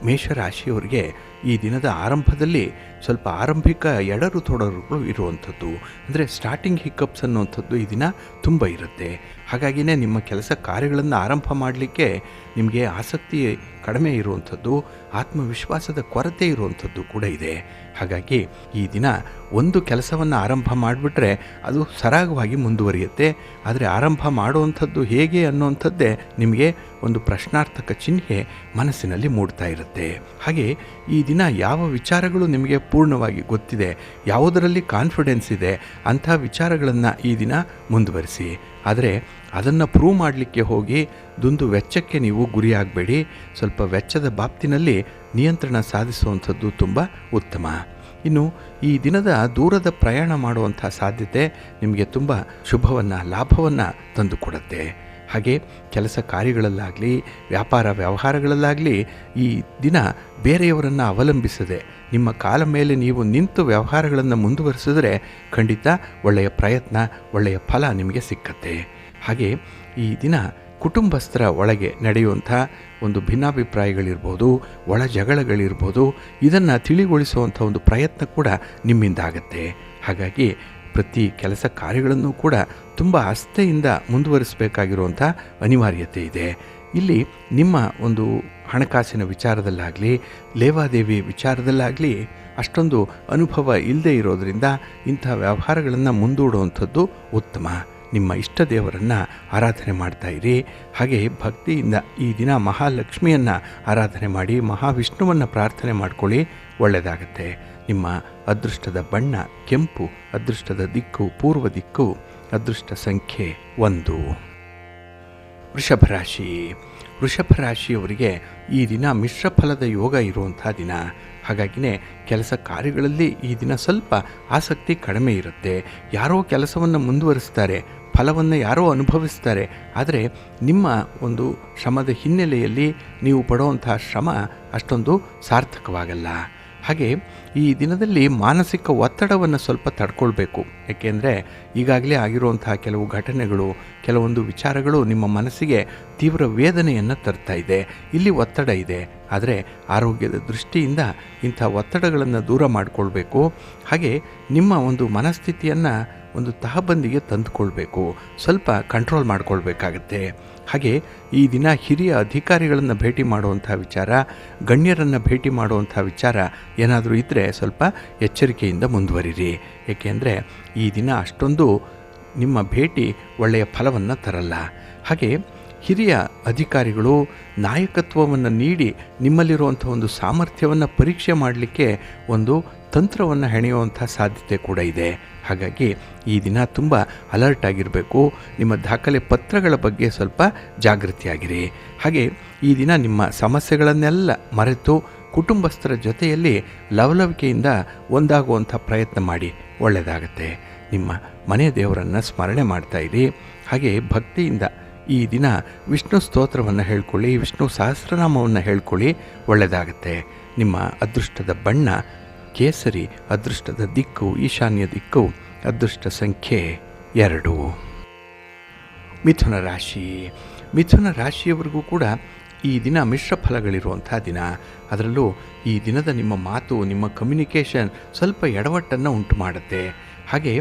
ಮೇಷರಾಶಿಯವರಿಗೆ ಈ ದಿನದ ಆರಂಭದಲ್ಲಿ ಸ್ವಲ್ಪ ಆರಂಭಿಕ ಎಡರು ತೊಡರುಗಳು ಇರುವಂಥದ್ದು, ಅಂದರೆ ಸ್ಟಾರ್ಟಿಂಗ್ ಹಿಕ್ಕಪ್ಸ್ ಅನ್ನುವಂಥದ್ದು ಈ ದಿನ ತುಂಬ ಇರುತ್ತೆ. ಹಾಗಾಗಿಯೇ ನಿಮ್ಮ ಕೆಲಸ ಕಾರ್ಯಗಳನ್ನು ಆರಂಭ ಮಾಡಲಿಕ್ಕೆ ನಿಮಗೆ ಆಸಕ್ತಿ ಕಡಿಮೆ ಇರುವಂಥದ್ದು, ಆತ್ಮವಿಶ್ವಾಸದ ಕೊರತೆ ಇರುವಂಥದ್ದು ಕೂಡ ಇದೆ. ಹಾಗಾಗಿ ಈ ದಿನ ಒಂದು ಕೆಲಸವನ್ನು ಆರಂಭ ಮಾಡಿಬಿಟ್ರೆ ಅದು ಸರಾಗವಾಗಿ ಮುಂದುವರಿಯುತ್ತೆ. ಆದರೆ ಆರಂಭ ಮಾಡುವಂಥದ್ದು ಹೇಗೆ ಅನ್ನುವಂಥದ್ದೇ ನಿಮಗೆ ಒಂದು ಪ್ರಶ್ನಾರ್ಥಕ ಚಿಹ್ನೆ ಮನಸ್ಸಿನಲ್ಲಿ ಮೂಡ್ತಾ ಇರುತ್ತೆ. ಹಾಗೆ ಈ ದಿನ ಯಾವ ವಿಚಾರಗಳು ನಿಮಗೆ ಪೂರ್ಣವಾಗಿ ಗೊತ್ತಿದೆ, ಯಾವುದರಲ್ಲಿ ಕಾನ್ಫಿಡೆನ್ಸ್ ಇದೆ ಅಂಥ ವಿಚಾರಗಳನ್ನು ಈ ದಿನ ಮುಂದುವರಿಸಿ. ಆದರೆ ಅದನ್ನು ಪ್ರೂವ್ ಮಾಡಲಿಕ್ಕೆ ಹೋಗಿ ದುಂದು ವೆಚ್ಚಕ್ಕೆ ನೀವು ಗುರಿಯಾಗಬೇಡಿ. ಸ್ವಲ್ಪ ವೆಚ್ಚದ ಬಾಬ್ತಿನಲ್ಲಿ ನಿಯಂತ್ರಣ ಸಾಧಿಸುವಂಥದ್ದು ತುಂಬ ಉತ್ತಮ. ಇನ್ನು ಈ ದಿನದ ದೂರದ ಪ್ರಯಾಣ ಮಾಡುವಂಥ ಸಾಧ್ಯತೆ ನಿಮಗೆ ತುಂಬ ಶುಭವನ್ನು, ಲಾಭವನ್ನು ತಂದುಕೊಡುತ್ತೆ. ಹಾಗೆ ಕೆಲಸ ಕಾರ್ಯಗಳಲ್ಲಾಗಲಿ, ವ್ಯಾಪಾರ ವ್ಯವಹಾರಗಳಲ್ಲಾಗಲಿ ಈ ದಿನ ಬೇರೆಯವರನ್ನು ಅವಲಂಬಿಸದೆ ನಿಮ್ಮ ಕಾಲ ಮೇಲೆ ನೀವು ನಿಂತು ವ್ಯವಹಾರಗಳನ್ನು ಮುಂದುವರಿಸಿದ್ರೆ ಖಂಡಿತ ಒಳ್ಳೆಯ ಪ್ರಯತ್ನ, ಒಳ್ಳೆಯ ಫಲ ನಿಮಗೆ ಸಿಕ್ಕತ್ತೆ. ಹಾಗೆ ಈ ದಿನ ಕುಟುಂಬಸ್ಥರ ಒಳಗೆ ನಡೆಯುವಂಥ ಒಂದು ಭಿನ್ನಾಭಿಪ್ರಾಯಗಳಿರ್ಬೋದು, ಒಳ ಜಗಳಗಳಿರ್ಬೋದು, ಇದನ್ನು ತಿಳಿಗೊಳಿಸುವಂಥ ಒಂದು ಪ್ರಯತ್ನ ಕೂಡ ನಿಮ್ಮಿಂದ ಆಗುತ್ತೆ. ಹಾಗಾಗಿ ಪ್ರತಿ ಕೆಲಸ ಕಾರ್ಯಗಳನ್ನು ಕೂಡ ತುಂಬ ಆಸ್ಥೆಯಿಂದ ಮುಂದುವರಿಸಬೇಕಾಗಿರುವಂಥ ಅನಿವಾರ್ಯತೆ ಇದೆ. ಇಲ್ಲಿ ನಿಮ್ಮ ಒಂದು ಹಣಕಾಸಿನ ವಿಚಾರದಲ್ಲಾಗಲಿ, ಲೇವಾದೇವಿ ವಿಚಾರದಲ್ಲಾಗಲಿ ಅಷ್ಟೊಂದು ಅನುಭವ ಇಲ್ಲದೆ ಇರೋದರಿಂದ ಇಂಥ ವ್ಯವಹಾರಗಳನ್ನು ಮುಂದೂಡುವಂಥದ್ದು ಉತ್ತಮ. ನಿಮ್ಮ ಇಷ್ಟ ದೇವರನ್ನು ಆರಾಧನೆ ಮಾಡ್ತಾಯಿರಿ. ಹಾಗೆ ಭಕ್ತಿಯಿಂದ ಈ ದಿನ ಮಹಾಲಕ್ಷ್ಮಿಯನ್ನು ಆರಾಧನೆ ಮಾಡಿ, ಮಹಾವಿಷ್ಣುವನ್ನು ಪ್ರಾರ್ಥನೆ ಮಾಡ್ಕೊಳ್ಳಿ, ಒಳ್ಳೆಯದಾಗತ್ತೆ. ನಿಮ್ಮ ಅದೃಷ್ಟದ ಬಣ್ಣ ಕೆಂಪು, ಅದೃಷ್ಟದ ದಿಕ್ಕು ಪೂರ್ವ ದಿಕ್ಕು, ಅದೃಷ್ಟ ಸಂಖ್ಯೆ 1. ವೃಷಭ ರಾಶಿ. ವೃಷಭ ರಾಶಿಯವರಿಗೆ ಈ ದಿನ ಮಿಶ್ರ ಫಲದ ಯೋಗ ಇರುವಂಥ ದಿನ. ಹಾಗಾಗಿಯೇ ಕೆಲಸ ಕಾರ್ಯಗಳಲ್ಲಿ ಈ ದಿನ ಸ್ವಲ್ಪ ಆಸಕ್ತಿ ಕಡಿಮೆ ಇರುತ್ತೆ. ಯಾರೋ ಕೆಲಸವನ್ನು ಮುಂದುವರಿಸ್ತಾರೆ, ಫಲವನ್ನು ಯಾರೋ ಅನುಭವಿಸ್ತಾರೆ. ಆದರೆ ನಿಮ್ಮ ಒಂದು ಶ್ರಮದ ಹಿನ್ನೆಲೆಯಲ್ಲಿ ನೀವು ಪಡುವಂತಹ ಶ್ರಮ ಅಷ್ಟೊಂದು ಸಾರ್ಥಕವಾಗಲ್ಲ. ಹಾಗೆ ಈ ದಿನದಲ್ಲಿ ಮಾನಸಿಕ ಒತ್ತಡವನ್ನು ಸ್ವಲ್ಪ ತಡ್ಕೊಳ್ಬೇಕು. ಏಕೆಂದರೆ ಈಗಾಗಲೇ ಆಗಿರುವಂತಹ ಕೆಲವು ಘಟನೆಗಳು, ಕೆಲವೊಂದು ವಿಚಾರಗಳು ನಿಮ್ಮ ಮನಸ್ಸಿಗೆ ತೀವ್ರ ವೇದನೆಯನ್ನು ತರ್ತಾ ಇದೆ. ಇಲ್ಲಿ ಒತ್ತಡ ಇದೆ. ಆದರೆ ಆರೋಗ್ಯದ ದೃಷ್ಟಿಯಿಂದ ಇಂಥ ಒತ್ತಡಗಳನ್ನು ದೂರ ಮಾಡಿಕೊಳ್ಬೇಕು. ಹಾಗೆ ನಿಮ್ಮ ಒಂದು ಮನಸ್ಥಿತಿಯನ್ನು ಒಂದು ತಹಬಂದಿಗೆ ತಂದುಕೊಳ್ಬೇಕು. ಸ್ವಲ್ಪ ಕಂಟ್ರೋಲ್ ಮಾಡಿಕೊಳ್ಬೇಕಾಗತ್ತೆ. ಹಾಗೆ ಈ ದಿನ ಹಿರಿಯ ಅಧಿಕಾರಿಗಳನ್ನು ಭೇಟಿ ಮಾಡುವಂಥ ವಿಚಾರ, ಗಣ್ಯರನ್ನು ಭೇಟಿ ಮಾಡುವಂಥ ವಿಚಾರ ಏನಾದರೂ ಇದ್ದರೆ ಸ್ವಲ್ಪ ಎಚ್ಚರಿಕೆಯಿಂದ ಮುಂದುವರಿರಿ. ಏಕೆಂದರೆ ಈ ದಿನ ಅಷ್ಟೊಂದು ನಿಮ್ಮ ಭೇಟಿ ಒಳ್ಳೆಯ ಫಲವನ್ನು ತರಲ್ಲ. ಹಾಗೆ ಹಿರಿಯ ಅಧಿಕಾರಿಗಳು ನಾಯಕತ್ವವನ್ನು ನೀಡಿ ನಿಮ್ಮಲ್ಲಿರುವಂಥ ಒಂದು ಸಾಮರ್ಥ್ಯವನ್ನು ಪರೀಕ್ಷೆ ಮಾಡಲಿಕ್ಕೆ ಒಂದು ತಂತ್ರವನ್ನು ಹೆಣೆಯುವಂಥ ಸಾಧ್ಯತೆ ಕೂಡ ಇದೆ. ಹಾಗಾಗಿ ಈ ದಿನ ತುಂಬ ಅಲರ್ಟ್ ಆಗಿರಬೇಕು. ನಿಮ್ಮ ದಾಖಲೆ ಪತ್ರಗಳ ಬಗ್ಗೆ ಸ್ವಲ್ಪ ಜಾಗೃತಿಯಾಗಿರಿ. ಹಾಗೆ ಈ ದಿನ ನಿಮ್ಮ ಸಮಸ್ಯೆಗಳನ್ನೆಲ್ಲ ಮರೆತು ಕುಟುಂಬಸ್ಥರ ಜೊತೆಯಲ್ಲಿ ಲವಲವಿಕೆಯಿಂದ ಒಂದಾಗುವಂಥ ಪ್ರಯತ್ನ ಮಾಡಿ, ಒಳ್ಳೆಯದಾಗತ್ತೆ. ನಿಮ್ಮ ಮನೆ ದೇವರನ್ನು ಸ್ಮರಣೆ ಮಾಡ್ತಾಯಿರಿ. ಹಾಗೆ ಭಕ್ತಿಯಿಂದ ಈ ದಿನ ವಿಷ್ಣು ಸ್ತೋತ್ರವನ್ನು ಹೇಳ್ಕೊಳ್ಳಿ, ವಿಷ್ಣು ಸಹಸ್ರನಾಮವನ್ನು ಹೇಳ್ಕೊಳ್ಳಿ, ಒಳ್ಳೆಯದಾಗತ್ತೆ. ನಿಮ್ಮ ಅದೃಷ್ಟದ ಬಣ್ಣ ಕೇಸರಿ, ಅದೃಷ್ಟದ ದಿಕ್ಕು ಈಶಾನ್ಯ ದಿಕ್ಕು, ಅದೃಷ್ಟ ಸಂಖ್ಯೆ 2. ಮಿಥುನ ರಾಶಿ. ಮಿಥುನ ರಾಶಿಯವರಿಗೂ ಕೂಡ ಈ ದಿನ ಮಿಶ್ರ ಫಲಗಳಿರುವಂಥ ದಿನ. ಅದರಲ್ಲೂ ಈ ದಿನದ ನಿಮ್ಮ ಮಾತು, ನಿಮ್ಮ ಕಮ್ಯುನಿಕೇಷನ್ ಸ್ವಲ್ಪ ಎಡವಟ್ಟನ್ನು ಉಂಟು ಮಾಡುತ್ತೆ. ಹಾಗೆ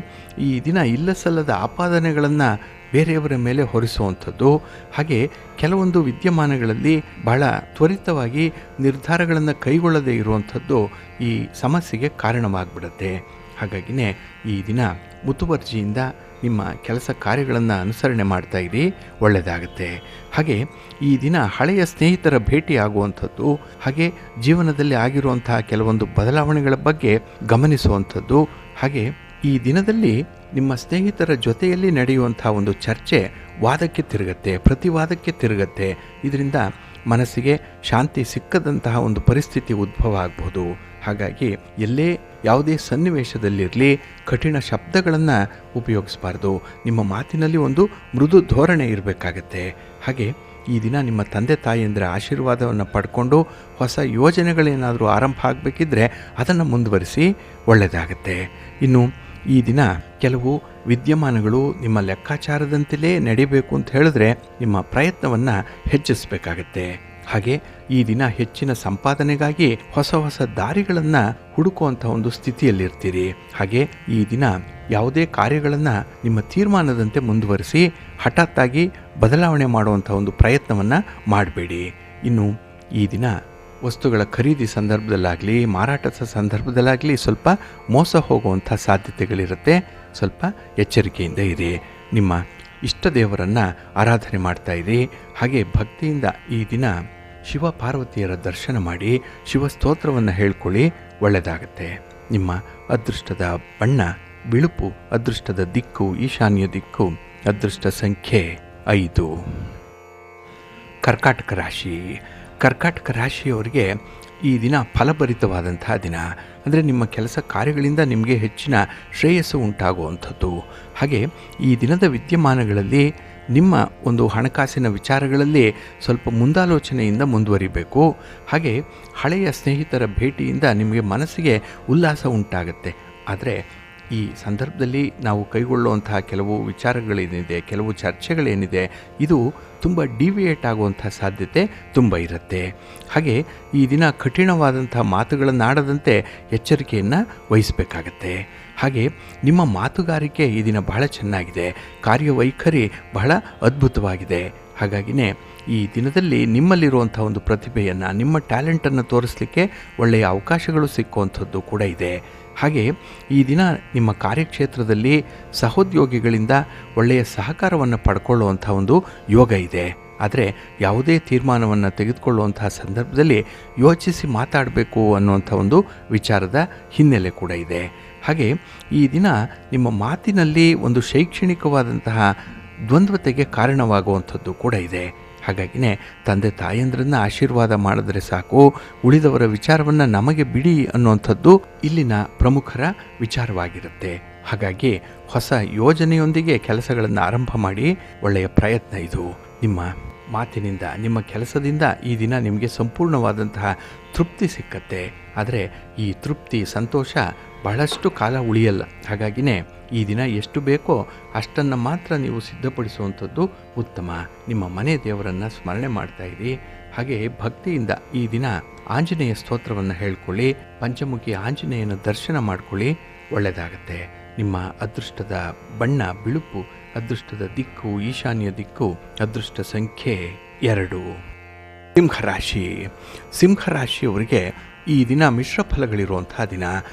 ಈ ದಿನ ಇಲ್ಲಸಲ್ಲದ ಆಪಾದನೆಗಳನ್ನು ಬೇರೆಯವರ ಮೇಲೆ ಹೊರಿಸುವಂಥದ್ದು, ಹಾಗೆ ಕೆಲವೊಂದು ವಿದ್ಯಮಾನಗಳಲ್ಲಿ ಬಹಳ ತ್ವರಿತವಾಗಿ ನಿರ್ಧಾರಗಳನ್ನು ಕೈಗೊಳ್ಳದೇ ಇರುವಂಥದ್ದು ಈ ಸಮಸ್ಯೆಗೆ ಕಾರಣವಾಗಿಬಿಡುತ್ತೆ. ಹಾಗಾಗಿನೇ ಈ ದಿನ ಮುತುವರ್ಜಿಯಿಂದ ನಿಮ್ಮ ಕೆಲಸ ಕಾರ್ಯಗಳನ್ನು ಅನುಸರಣೆ ಮಾಡ್ತಾಯಿರಿ, ಒಳ್ಳೆಯದಾಗುತ್ತೆ. ಹಾಗೆ ಈ ದಿನ ಹಳೆಯ ಸ್ನೇಹಿತರ ಭೇಟಿ ಆಗುವಂಥದ್ದು, ಹಾಗೆ ಜೀವನದಲ್ಲಿ ಆಗಿರುವಂತಹ ಕೆಲವೊಂದು ಬದಲಾವಣೆಗಳ ಬಗ್ಗೆ ಗಮನಿಸುವಂಥದ್ದು, ಹಾಗೆ ಈ ದಿನದಲ್ಲಿ ನಿಮ್ಮ ಸ್ನೇಹಿತರ ಜೊತೆಯಲ್ಲಿ ನಡೆಯುವಂಥ ಒಂದು ಚರ್ಚೆ ವಾದಕ್ಕೆ ತಿರುಗತ್ತೆ, ಪ್ರತಿವಾದಕ್ಕೆ ತಿರುಗತ್ತೆ. ಇದರಿಂದ ಮನಸ್ಸಿಗೆ ಶಾಂತಿ ಸಿಕ್ಕದಂತಹ ಒಂದು ಪರಿಸ್ಥಿತಿ ಉದ್ಭವ ಆಗ್ಬೋದು. ಹಾಗಾಗಿ ಎಲ್ಲೇ ಯಾವುದೇ ಸನ್ನಿವೇಶದಲ್ಲಿರಲಿ ಕಠಿಣ ಶಬ್ದಗಳನ್ನು ಉಪಯೋಗಿಸಬಾರ್ದು. ನಿಮ್ಮ ಮಾತಿನಲ್ಲಿ ಒಂದು ಮೃದು ಧೋರಣೆ ಇರಬೇಕಾಗತ್ತೆ. ಹಾಗೆ ಈ ದಿನ ನಿಮ್ಮ ತಂದೆ ತಾಯಿಯಂದರೆ ಆಶೀರ್ವಾದವನ್ನು ಪಡ್ಕೊಂಡು ಹೊಸ ಯೋಜನೆಗಳೇನಾದರೂ ಆರಂಭ ಆಗಬೇಕಿದ್ರೆ ಅದನ್ನು ಮುಂದುವರಿಸಿ, ಒಳ್ಳೆಯದಾಗತ್ತೆ. ಇನ್ನು ಈ ದಿನ ಕೆಲವು ವಿದ್ಯಮಾನಗಳು ನಿಮ್ಮ ಲೆಕ್ಕಾಚಾರದಂತೆಯೇ ನಡೀಬೇಕು ಅಂತ ಹೇಳಿದ್ರೆ ನಿಮ್ಮ ಪ್ರಯತ್ನವನ್ನು ಹೆಚ್ಚಿಸಬೇಕಾಗತ್ತೆ. ಹಾಗೆ ಈ ದಿನ ಹೆಚ್ಚಿನ ಸಂಪಾದನೆಗಾಗಿ ಹೊಸ ಹೊಸ ದಾರಿಗಳನ್ನು ಹುಡುಕುವಂಥ ಒಂದು ಸ್ಥಿತಿಯಲ್ಲಿರ್ತೀರಿ. ಹಾಗೆ ಈ ದಿನ ಯಾವುದೇ ಕಾರ್ಯಗಳನ್ನು ನಿಮ್ಮ ತೀರ್ಮಾನದಂತೆ ಮುಂದುವರಿಸಿ ಹಠಾತ್ತಾಗಿ ಬದಲಾವಣೆ ಮಾಡುವಂಥ ಒಂದು ಪ್ರಯತ್ನವನ್ನು ಮಾಡಬೇಡಿ. ಇನ್ನು ಈ ದಿನ ವಸ್ತುಗಳ ಖರೀದಿ ಸಂದರ್ಭದಲ್ಲಾಗಲಿ, ಮಾರಾಟದ ಸಂದರ್ಭದಲ್ಲಾಗಲಿ ಸ್ವಲ್ಪ ಮೋಸ ಹೋಗುವಂಥ ಸಾಧ್ಯತೆಗಳಿರುತ್ತೆ. ಸ್ವಲ್ಪ ಎಚ್ಚರಿಕೆಯಿಂದ ಇರಿ. ನಿಮ್ಮ ಇಷ್ಟ ದೇವರನ್ನು ಆರಾಧನೆ ಮಾಡ್ತಾಯಿರಿ. ಹಾಗೆ ಭಕ್ತಿಯಿಂದ ಈ ದಿನ ಶಿವ ಪಾರ್ವತಿಯರ ದರ್ಶನ ಮಾಡಿ ಶಿವಸ್ತೋತ್ರವನ್ನು ಹೇಳ್ಕೊಳ್ಳಿ, ಒಳ್ಳೆಯದಾಗತ್ತೆ. ನಿಮ್ಮ ಅದೃಷ್ಟದ ಬಣ್ಣ ಬಿಳುಪು, ಅದೃಷ್ಟದ ದಿಕ್ಕು ಈಶಾನ್ಯ ದಿಕ್ಕು, ಅದೃಷ್ಟ ಸಂಖ್ಯೆ 5. ಕರ್ಕಾಟಕ ರಾಶಿ. ಕರ್ಕಾಟಕ ರಾಶಿಯವರಿಗೆ ಈ ದಿನ ಫಲಭರಿತವಾದಂತಹ ದಿನ. ಅಂದರೆ ನಿಮ್ಮ ಕೆಲಸ ಕಾರ್ಯಗಳಿಂದ ನಿಮಗೆ ಹೆಚ್ಚಿನ ಶ್ರೇಯಸ್ಸು ಉಂಟಾಗುವಂಥದ್ದು. ಹಾಗೆ ಈ ದಿನದ ವಿದ್ಯಮಾನಗಳಲ್ಲಿ ನಿಮ್ಮ ಒಂದು ಹಣಕಾಸಿನ ವಿಚಾರಗಳಲ್ಲಿ ಸ್ವಲ್ಪ ಮುಂದಾಲೋಚನೆಯಿಂದ ಮುಂದುವರಿಬೇಕು. ಹಾಗೆ ಹಳೆಯ ಸ್ನೇಹಿತರ ಭೇಟಿಯಿಂದ ನಿಮಗೆ ಮನಸ್ಸಿಗೆ ಉಲ್ಲಾಸ ಉಂಟಾಗುತ್ತೆ. ಆದರೆ ಈ ಸಂದರ್ಭದಲ್ಲಿ ನಾವು ಕೈಗೊಳ್ಳುವಂತಹ ಕೆಲವು ವಿಚಾರಗಳೇನಿದೆ, ಕೆಲವು ಚರ್ಚೆಗಳೇನಿದೆ, ಇದು ತುಂಬ ಡಿವಿಯೇಟ್ ಆಗುವಂಥ ಸಾಧ್ಯತೆ ತುಂಬ ಇರುತ್ತೆ. ಹಾಗೆ ಈ ದಿನ ಕಠಿಣವಾದಂಥ ಮಾತುಗಳನ್ನಾಡದಂತೆ ಎಚ್ಚರಿಕೆಯನ್ನು ವಹಿಸಬೇಕಾಗತ್ತೆ. ಹಾಗೆ ನಿಮ್ಮ ಮಾತುಗಾರಿಕೆ ಈ ದಿನ ಬಹಳ ಚೆನ್ನಾಗಿದೆ, ಕಾರ್ಯವೈಖರಿ ಬಹಳ ಅದ್ಭುತವಾಗಿದೆ. ಹಾಗಾಗಿನೇ ಈ ದಿನದಲ್ಲಿ ನಿಮ್ಮಲ್ಲಿರುವಂಥ ಒಂದು ಪ್ರತಿಭೆಯನ್ನು, ನಿಮ್ಮ ಟ್ಯಾಲೆಂಟನ್ನು ತೋರಿಸಲಿಕ್ಕೆ ಒಳ್ಳೆಯ ಅವಕಾಶಗಳು ಸಿಕ್ಕುವಂಥದ್ದು ಕೂಡ ಇದೆ. ಹಾಗೆ ಈ ದಿನ ನಿಮ್ಮ ಕಾರ್ಯಕ್ಷೇತ್ರದಲ್ಲಿ ಸಹೋದ್ಯೋಗಿಗಳಿಂದ ಒಳ್ಳೆಯ ಸಹಕಾರವನ್ನು ಪಡ್ಕೊಳ್ಳುವಂಥ ಒಂದು ಯೋಗ ಇದೆ. ಆದರೆ ಯಾವುದೇ ತೀರ್ಮಾನವನ್ನು ತೆಗೆದುಕೊಳ್ಳುವಂತಹ ಸಂದರ್ಭದಲ್ಲಿ ಯೋಚಿಸಿ ಮಾತಾಡಬೇಕು ಅನ್ನುವಂಥ ಒಂದು ವಿಚಾರದ ಹಿನ್ನೆಲೆ ಕೂಡ ಇದೆ. ಹಾಗೆ ಈ ದಿನ ನಿಮ್ಮ ಮಾತಿನಲ್ಲಿ ಒಂದು ಶೈಕ್ಷಣಿಕವಾದಂತಹ ದ್ವಂದ್ವತೆಗೆ ಕಾರಣವಾಗುವಂಥದ್ದು ಕೂಡ ಇದೆ. ಹಾಗಾಗಿನೇ ತಂದೆ ತಾಯಂದ್ರನ್ನ ಆಶೀರ್ವಾದ ಮಾಡಿದ್ರೆ ಸಾಕು, ಉಳಿದವರ ವಿಚಾರವನ್ನು ನಮಗೆ ಬಿಡಿ ಅನ್ನುವಂಥದ್ದು ಇಲ್ಲಿನ ಪ್ರಮುಖರ ವಿಚಾರವಾಗಿರುತ್ತೆ. ಹಾಗಾಗಿ ಹೊಸ ಯೋಜನೆಯೊಂದಿಗೆ ಕೆಲಸಗಳನ್ನು ಆರಂಭ ಮಾಡಿ ಒಳ್ಳೆಯ ಪ್ರಯತ್ನ ಇದು. ನಿಮ್ಮ ಮಾತಿನಿಂದ, ನಿಮ್ಮ ಕೆಲಸದಿಂದ ಈ ದಿನ ನಿಮಗೆ ಸಂಪೂರ್ಣವಾದಂತಹ ತೃಪ್ತಿ ಸಿಕ್ಕತ್ತೆ. ಆದರೆ ಈ ತೃಪ್ತಿ, ಸಂತೋಷ ಬಹಳಷ್ಟು ಕಾಲ ಉಳಿಯಲ್ಲ. ಹಾಗಾಗಿನೇ ಈ ದಿನ ಎಷ್ಟು ಬೇಕೋ ಅಷ್ಟನ್ನು ಮಾತ್ರ ನೀವು ಸಿದ್ಧಪಡಿಸುವಂಥದ್ದು ಉತ್ತಮ. ನಿಮ್ಮ ಮನೆ ದೇವರನ್ನು ಸ್ಮರಣೆ ಮಾಡ್ತಾ ಇರಿ. ಹಾಗೆ ಭಕ್ತಿಯಿಂದ ಈ ದಿನ ಆಂಜನೇಯ ಸ್ತೋತ್ರವನ್ನು ಹೇಳ್ಕೊಳ್ಳಿ, ಪಂಚಮುಖಿ ಆಂಜನೇಯನ ದರ್ಶನ ಮಾಡ್ಕೊಳ್ಳಿ, ಒಳ್ಳೆಯದಾಗತ್ತೆ. ನಿಮ್ಮ ಅದೃಷ್ಟದ ಬಣ್ಣ ಬಿಳುಪು, ಅದೃಷ್ಟದ ದಿಕ್ಕು ಈಶಾನ್ಯ ದಿಕ್ಕು, ಅದೃಷ್ಟ ಸಂಖ್ಯೆ 2. ಸಿಂಹರಾಶಿ. ಸಿಂಹರಾಶಿಯವರಿಗೆ ಈ ದಿನ ಮಿಶ್ರ ಫಲಗಳಿರುವಂತಹ ದಿನ.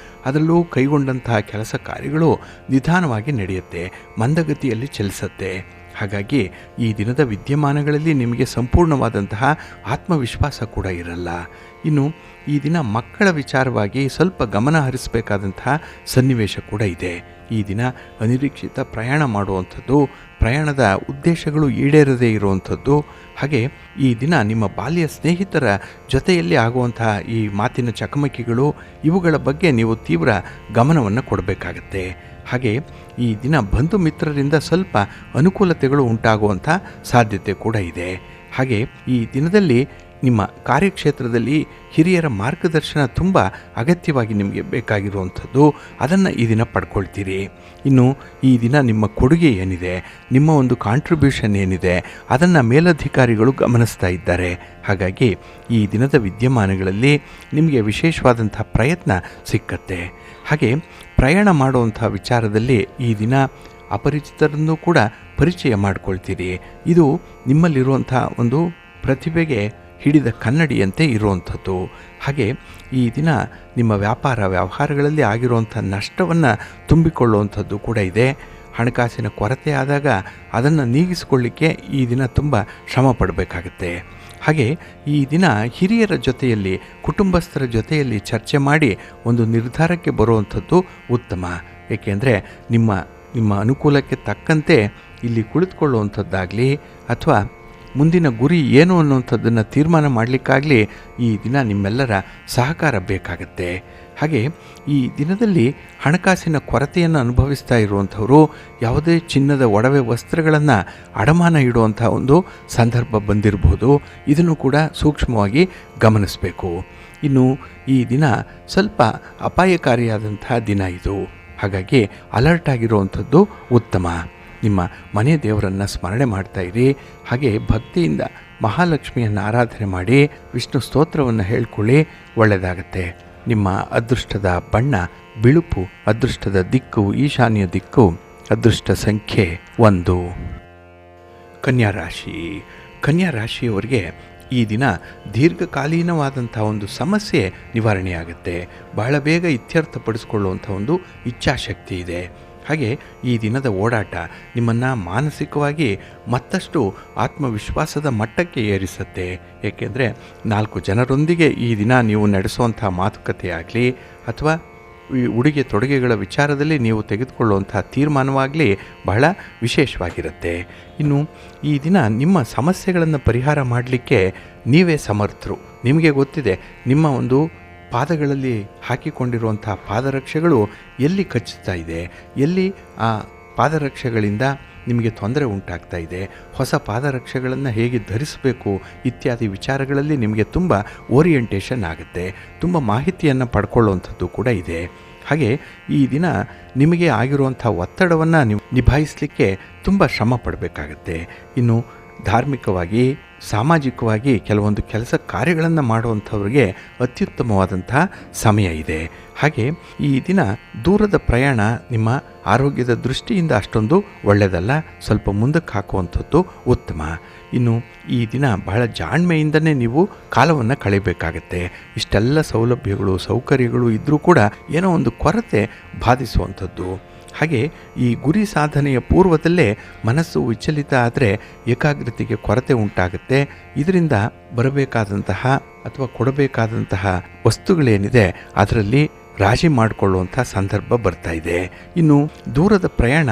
ಅದರಲ್ಲೂ ಕೈಗೊಂಡಂತಹ ಕೆಲಸ ಕಾರ್ಯಗಳು ನಿಧಾನವಾಗಿ ನಡೆಯುತ್ತೆ, ಮಂದಗತಿಯಲ್ಲಿ ಚಲಿಸುತ್ತೆ. ಹಾಗಾಗಿ ಈ ದಿನದ ವಿದ್ಯಮಾನಗಳಲ್ಲಿ ನಿಮಗೆ ಸಂಪೂರ್ಣವಾದಂತಹ ಆತ್ಮವಿಶ್ವಾಸ ಕೂಡ ಇರಲ್ಲ. ಇನ್ನು ಈ ದಿನ ಮಕ್ಕಳ ವಿಚಾರವಾಗಿ ಸ್ವಲ್ಪ ಗಮನ ಹರಿಸಬೇಕಾದಂತಹ ಸನ್ನಿವೇಶ ಕೂಡ ಇದೆ. ಈ ದಿನ ಅನಿರೀಕ್ಷಿತ ಪ್ರಯಾಣ ಮಾಡುವಂಥದ್ದು, ಪ್ರಯಾಣದ ಉದ್ದೇಶಗಳು ಈಡೇರದೇ ಇರುವಂಥದ್ದು. ಹಾಗೆ ಈ ದಿನ ನಿಮ್ಮ ಬಾಲ್ಯ ಸ್ನೇಹಿತರ ಜೊತೆಯಲ್ಲಿ ಆಗುವಂತಹ ಈ ಮಾತಿನ ಚಕಮಕಿಗಳು, ಇವುಗಳ ಬಗ್ಗೆ ನೀವು ತೀವ್ರ ಗಮನವನ್ನು ಕೊಡಬೇಕಾಗತ್ತೆ. ಹಾಗೆ ಈ ದಿನ ಬಂಧು ಮಿತ್ರರಿಂದ ಸ್ವಲ್ಪ ಅನುಕೂಲತೆಗಳು ಉಂಟಾಗುವಂಥ ಸಾಧ್ಯತೆ ಕೂಡ ಇದೆ. ಹಾಗೆ ಈ ದಿನದಲ್ಲಿ ನಿಮ್ಮ ಕಾರ್ಯಕ್ಷೇತ್ರದಲ್ಲಿ ಹಿರಿಯರ ಮಾರ್ಗದರ್ಶನ ತುಂಬ ಅಗತ್ಯವಾಗಿ ನಿಮಗೆ ಬೇಕಾಗಿರುವಂಥದ್ದು, ಅದನ್ನು ಈ ದಿನ ಪಡ್ಕೊಳ್ತೀರಿ. ಇನ್ನು ಈ ದಿನ ನಿಮ್ಮ ಕೊಡುಗೆ ಏನಿದೆ, ನಿಮ್ಮ ಒಂದು ಕಾಂಟ್ರಿಬ್ಯೂಷನ್ ಏನಿದೆ, ಅದನ್ನು ಮೇಲಧಿಕಾರಿಗಳು ಗಮನಿಸ್ತಾ ಇದ್ದಾರೆ. ಹಾಗಾಗಿ ಈ ದಿನದ ವಿದ್ಯಮಾನಗಳಲ್ಲಿ ನಿಮಗೆ ವಿಶೇಷವಾದಂಥ ಪ್ರಯತ್ನ ಸಿಕ್ಕತ್ತೆ. ಹಾಗೆ ಪ್ರಯಾಣ ಮಾಡುವಂಥ ವಿಚಾರದಲ್ಲಿ ಈ ದಿನ ಅಪರಿಚಿತರನ್ನು ಕೂಡ ಪರಿಚಯ ಮಾಡಿಕೊಳ್ತೀರಿ. ಇದು ನಿಮ್ಮಲ್ಲಿರುವಂಥ ಒಂದು ಪ್ರತಿಭೆಗೆ ಹಿಡಿದ ಕನ್ನಡಿಯಂತೆ ಇರುವಂಥದ್ದು. ಹಾಗೆ ಈ ದಿನ ನಿಮ್ಮ ವ್ಯವಹಾರಗಳಲ್ಲಿ ಆಗಿರುವಂಥ ನಷ್ಟವನ್ನು ತುಂಬಿಕೊಳ್ಳುವಂಥದ್ದು ಕೂಡ ಇದೆ. ಹಣಕಾಸಿನ ಕೊರತೆ ಆದಾಗ ಅದನ್ನು ನೀಗಿಸಿಕೊಳ್ಳಿಕ್ಕೆ ಈ ದಿನ ತುಂಬ ಶ್ರಮ ಪಡಬೇಕಾಗತ್ತೆ. ಹಾಗೆ ಈ ದಿನ ಹಿರಿಯರ ಜೊತೆಯಲ್ಲಿ, ಕುಟುಂಬಸ್ಥರ ಜೊತೆಯಲ್ಲಿ ಚರ್ಚೆ ಮಾಡಿ ಒಂದು ನಿರ್ಧಾರಕ್ಕೆ ಬರುವಂಥದ್ದು ಉತ್ತಮ. ಏಕೆಂದರೆ ನಿಮ್ಮ ಅನುಕೂಲಕ್ಕೆ ತಕ್ಕಂತೆ ಇಲ್ಲಿ ಕುಳಿತುಕೊಳ್ಳುವಂಥದ್ದಾಗಲಿ ಅಥವಾ ಮುಂದಿನ ಗುರಿ ಏನು ಅನ್ನುವಂಥದ್ದನ್ನು ತೀರ್ಮಾನ ಮಾಡಲಿಕ್ಕಾಗಲಿ ಈ ದಿನ ನಿಮ್ಮೆಲ್ಲರ ಸಹಕಾರ ಬೇಕಾಗತ್ತೆ. ಹಾಗೆ ಈ ದಿನದಲ್ಲಿ ಹಣಕಾಸಿನ ಕೊರತೆಯನ್ನು ಅನುಭವಿಸ್ತಾ ಇರುವಂಥವರು ಯಾವುದೇ ಚಿನ್ನದ ಒಡವೆ ವಸ್ತ್ರಗಳನ್ನು ಅಡಮಾನ ಇಡುವಂಥ ಒಂದು ಸಂದರ್ಭ ಬಂದಿರಬಹುದು. ಇದನ್ನು ಕೂಡ ಸೂಕ್ಷ್ಮವಾಗಿ ಗಮನಿಸಬೇಕು. ಇನ್ನು ಈ ದಿನ ಸ್ವಲ್ಪ ಅಪಾಯಕಾರಿಯಾದಂಥ ದಿನ ಇದು. ಹಾಗಾಗಿ ಅಲರ್ಟ್ ಆಗಿರುವಂಥದ್ದು ಉತ್ತಮ. ನಿಮ್ಮ ಮನೆ ದೇವರನ್ನು ಸ್ಮರಣೆ ಮಾಡ್ತಾ ಇರಿ. ಹಾಗೆ ಭಕ್ತಿಯಿಂದ ಮಹಾಲಕ್ಷ್ಮಿಯನ್ನು ಆರಾಧನೆ ಮಾಡಿ ವಿಷ್ಣು ಸ್ತೋತ್ರವನ್ನು ಹೇಳ್ಕೊಳ್ಳಿ, ಒಳ್ಳೆಯದಾಗತ್ತೆ. ನಿಮ್ಮ ಅದೃಷ್ಟದ ಬಣ್ಣ ಬಿಳುಪು, ಅದೃಷ್ಟದ ದಿಕ್ಕು ಈಶಾನ್ಯ ದಿಕ್ಕು, ಅದೃಷ್ಟ ಸಂಖ್ಯೆ 1. ಕನ್ಯಾ ರಾಶಿ. ಕನ್ಯಾ ರಾಶಿಯವರಿಗೆ ಈ ದಿನ ದೀರ್ಘಕಾಲೀನವಾದಂಥ ಒಂದು ಸಮಸ್ಯೆ ನಿವಾರಣೆಯಾಗುತ್ತೆ. ಬಹಳ ಬೇಗ ಇತ್ಯರ್ಥಪಡಿಸ್ಕೊಳ್ಳುವಂಥ ಒಂದು ಇಚ್ಛಾಶಕ್ತಿ ಇದೆ. ಹಾಗೆ ಈ ದಿನದ ಓಡಾಟ ನಿಮ್ಮನ್ನು ಮಾನಸಿಕವಾಗಿ ಮತ್ತಷ್ಟು ಆತ್ಮವಿಶ್ವಾಸದ ಮಟ್ಟಕ್ಕೆ ಏರಿಸುತ್ತೆ. ಏಕೆಂದರೆ 4 ಜನರೊಂದಿಗೆ ಈ ದಿನ ನೀವು ನಡೆಸುವಂಥ ಮಾತುಕತೆ ಆಗಲಿ ಅಥವಾ ಈ ಉಡುಗೆ ತೊಡುಗೆಗಳ ವಿಚಾರದಲ್ಲಿ ನೀವು ತೆಗೆದುಕೊಳ್ಳುವಂಥ ತೀರ್ಮಾನವಾಗಲಿ ಬಹಳ ವಿಶೇಷವಾಗಿರುತ್ತೆ. ಇನ್ನು ಈ ದಿನ ನಿಮ್ಮ ಸಮಸ್ಯೆಗಳನ್ನು ಪರಿಹಾರ ಮಾಡಲಿಕ್ಕೆ ನೀವೇ ಸಮರ್ಥರು. ನಿಮಗೆ ಗೊತ್ತಿದೆ ನಿಮ್ಮ ಒಂದು ಪಾದಗಳಲ್ಲಿ ಹಾಕಿಕೊಂಡಿರುವಂಥ ಪಾದರಕ್ಷೆಗಳು ಎಲ್ಲಿ ಕಚ್ಚುತ್ತಾ ಇದೆ, ಎಲ್ಲಿ ಆ ಪಾದರಕ್ಷೆಗಳಿಂದ ನಿಮಗೆ ತೊಂದರೆ ಉಂಟಾಗ್ತಾ ಇದೆ, ಹೊಸ ಪಾದರಕ್ಷೆಗಳನ್ನು ಹೇಗೆ ಧರಿಸಬೇಕು ಇತ್ಯಾದಿ ವಿಚಾರಗಳಲ್ಲಿ ನಿಮಗೆ ತುಂಬ ಓರಿಯೆಂಟೇಷನ್ ಆಗುತ್ತೆ, ತುಂಬ ಮಾಹಿತಿಯನ್ನು ಪಡ್ಕೊಳ್ಳುವಂಥದ್ದು ಕೂಡ ಇದೆ. ಹಾಗೆ ಈ ದಿನ ನಿಮಗೆ ಆಗಿರುವಂಥ ಒತ್ತಡವನ್ನು ನೀವು ನಿಭಾಯಿಸಲಿಕ್ಕೆ ತುಂಬ ಶ್ರಮ ಪಡಬೇಕಾಗತ್ತೆ. ಇನ್ನು ಧಾರ್ಮಿಕವಾಗಿ ಸಾಮಾಜಿಕವಾಗಿ ಕೆಲವೊಂದು ಕೆಲಸ ಕಾರ್ಯಗಳನ್ನು ಮಾಡುವಂಥವ್ರಿಗೆ ಅತ್ಯುತ್ತಮವಾದಂಥ ಸಮಯ ಇದೆ. ಹಾಗೆ ಈ ದಿನ ದೂರದ ಪ್ರಯಾಣ ನಿಮ್ಮ ಆರೋಗ್ಯದ ದೃಷ್ಟಿಯಿಂದ ಅಷ್ಟೊಂದು ಒಳ್ಳೆಯದಲ್ಲ, ಸ್ವಲ್ಪ ಮುಂದಕ್ಕೆ ಹಾಕುವಂಥದ್ದು ಉತ್ತಮ. ಇನ್ನು ಈ ದಿನ ಬಹಳ ಜಾಣ್ಮೆಯಿಂದನೇ ನೀವು ಕಾಲವನ್ನು ಕಳೆಯಬೇಕಾಗತ್ತೆ. ಇಷ್ಟೆಲ್ಲ ಸೌಲಭ್ಯಗಳು ಸೌಕರ್ಯಗಳು ಇದ್ದರೂ ಕೂಡ ಏನೋ ಒಂದು ಕೊರತೆ ಬಾಧಿಸುವಂಥದ್ದು. ಹಾಗೆ ಈ ಗುರಿ ಸಾಧನೆಯ ಪೂರ್ವದಲ್ಲೇ ಮನಸ್ಸು ವಿಚಲಿತ ಆದರೆ ಏಕಾಗ್ರತೆಗೆ ಕೊರತೆ ಉಂಟಾಗುತ್ತೆ. ಇದರಿಂದ ಬರಬೇಕಾದಂತಹ ಅಥವಾ ಕೊಡಬೇಕಾದಂತಹ ವಸ್ತುಗಳೇನಿದೆ ಅದರಲ್ಲಿ ರಾಜಿ ಮಾಡಿಕೊಳ್ಳುವಂಥ ಸಂದರ್ಭ ಬರ್ತಾ ಇದೆ. ಇನ್ನು ದೂರದ ಪ್ರಯಾಣ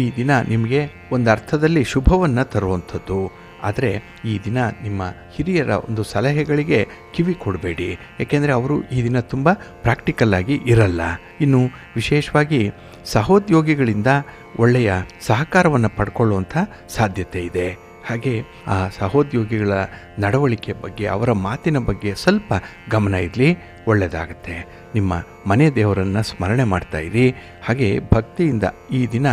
ಈ ದಿನ ನಿಮಗೆ ಒಂದು ಅರ್ಥದಲ್ಲಿ ಶುಭವನ್ನು ತರುವಂಥದ್ದು. ಆದರೆ ಈ ದಿನ ನಿಮ್ಮ ಹಿರಿಯರ ಒಂದು ಸಲಹೆಗಳಿಗೆ ಕಿವಿ ಕೊಡಬೇಡಿ, ಏಕೆಂದರೆ ಅವರು ಈ ದಿನ ತುಂಬ ಪ್ರಾಕ್ಟಿಕಲ್ಲಾಗಿ ಇರಲ್ಲ. ಇನ್ನು ವಿಶೇಷವಾಗಿ ಸಹೋದ್ಯೋಗಿಗಳಿಂದ ಒಳ್ಳೆಯ ಸಹಕಾರವನ್ನು ಪಡ್ಕೊಳ್ಳುವಂಥ ಸಾಧ್ಯತೆ ಇದೆ. ಹಾಗೆ ಆ ಸಹೋದ್ಯೋಗಿಗಳ ನಡವಳಿಕೆ ಬಗ್ಗೆ ಅವರ ಮಾತಿನ ಬಗ್ಗೆ ಸ್ವಲ್ಪ ಗಮನ ಇರಲಿ, ಒಳ್ಳೆಯದಾಗತ್ತೆ. ನಿಮ್ಮ ಮನೆ ದೇವರನ್ನು ಸ್ಮರಣೆ ಮಾಡ್ತಾ ಇರಿ. ಹಾಗೆ ಭಕ್ತಿಯಿಂದ ಈ ದಿನ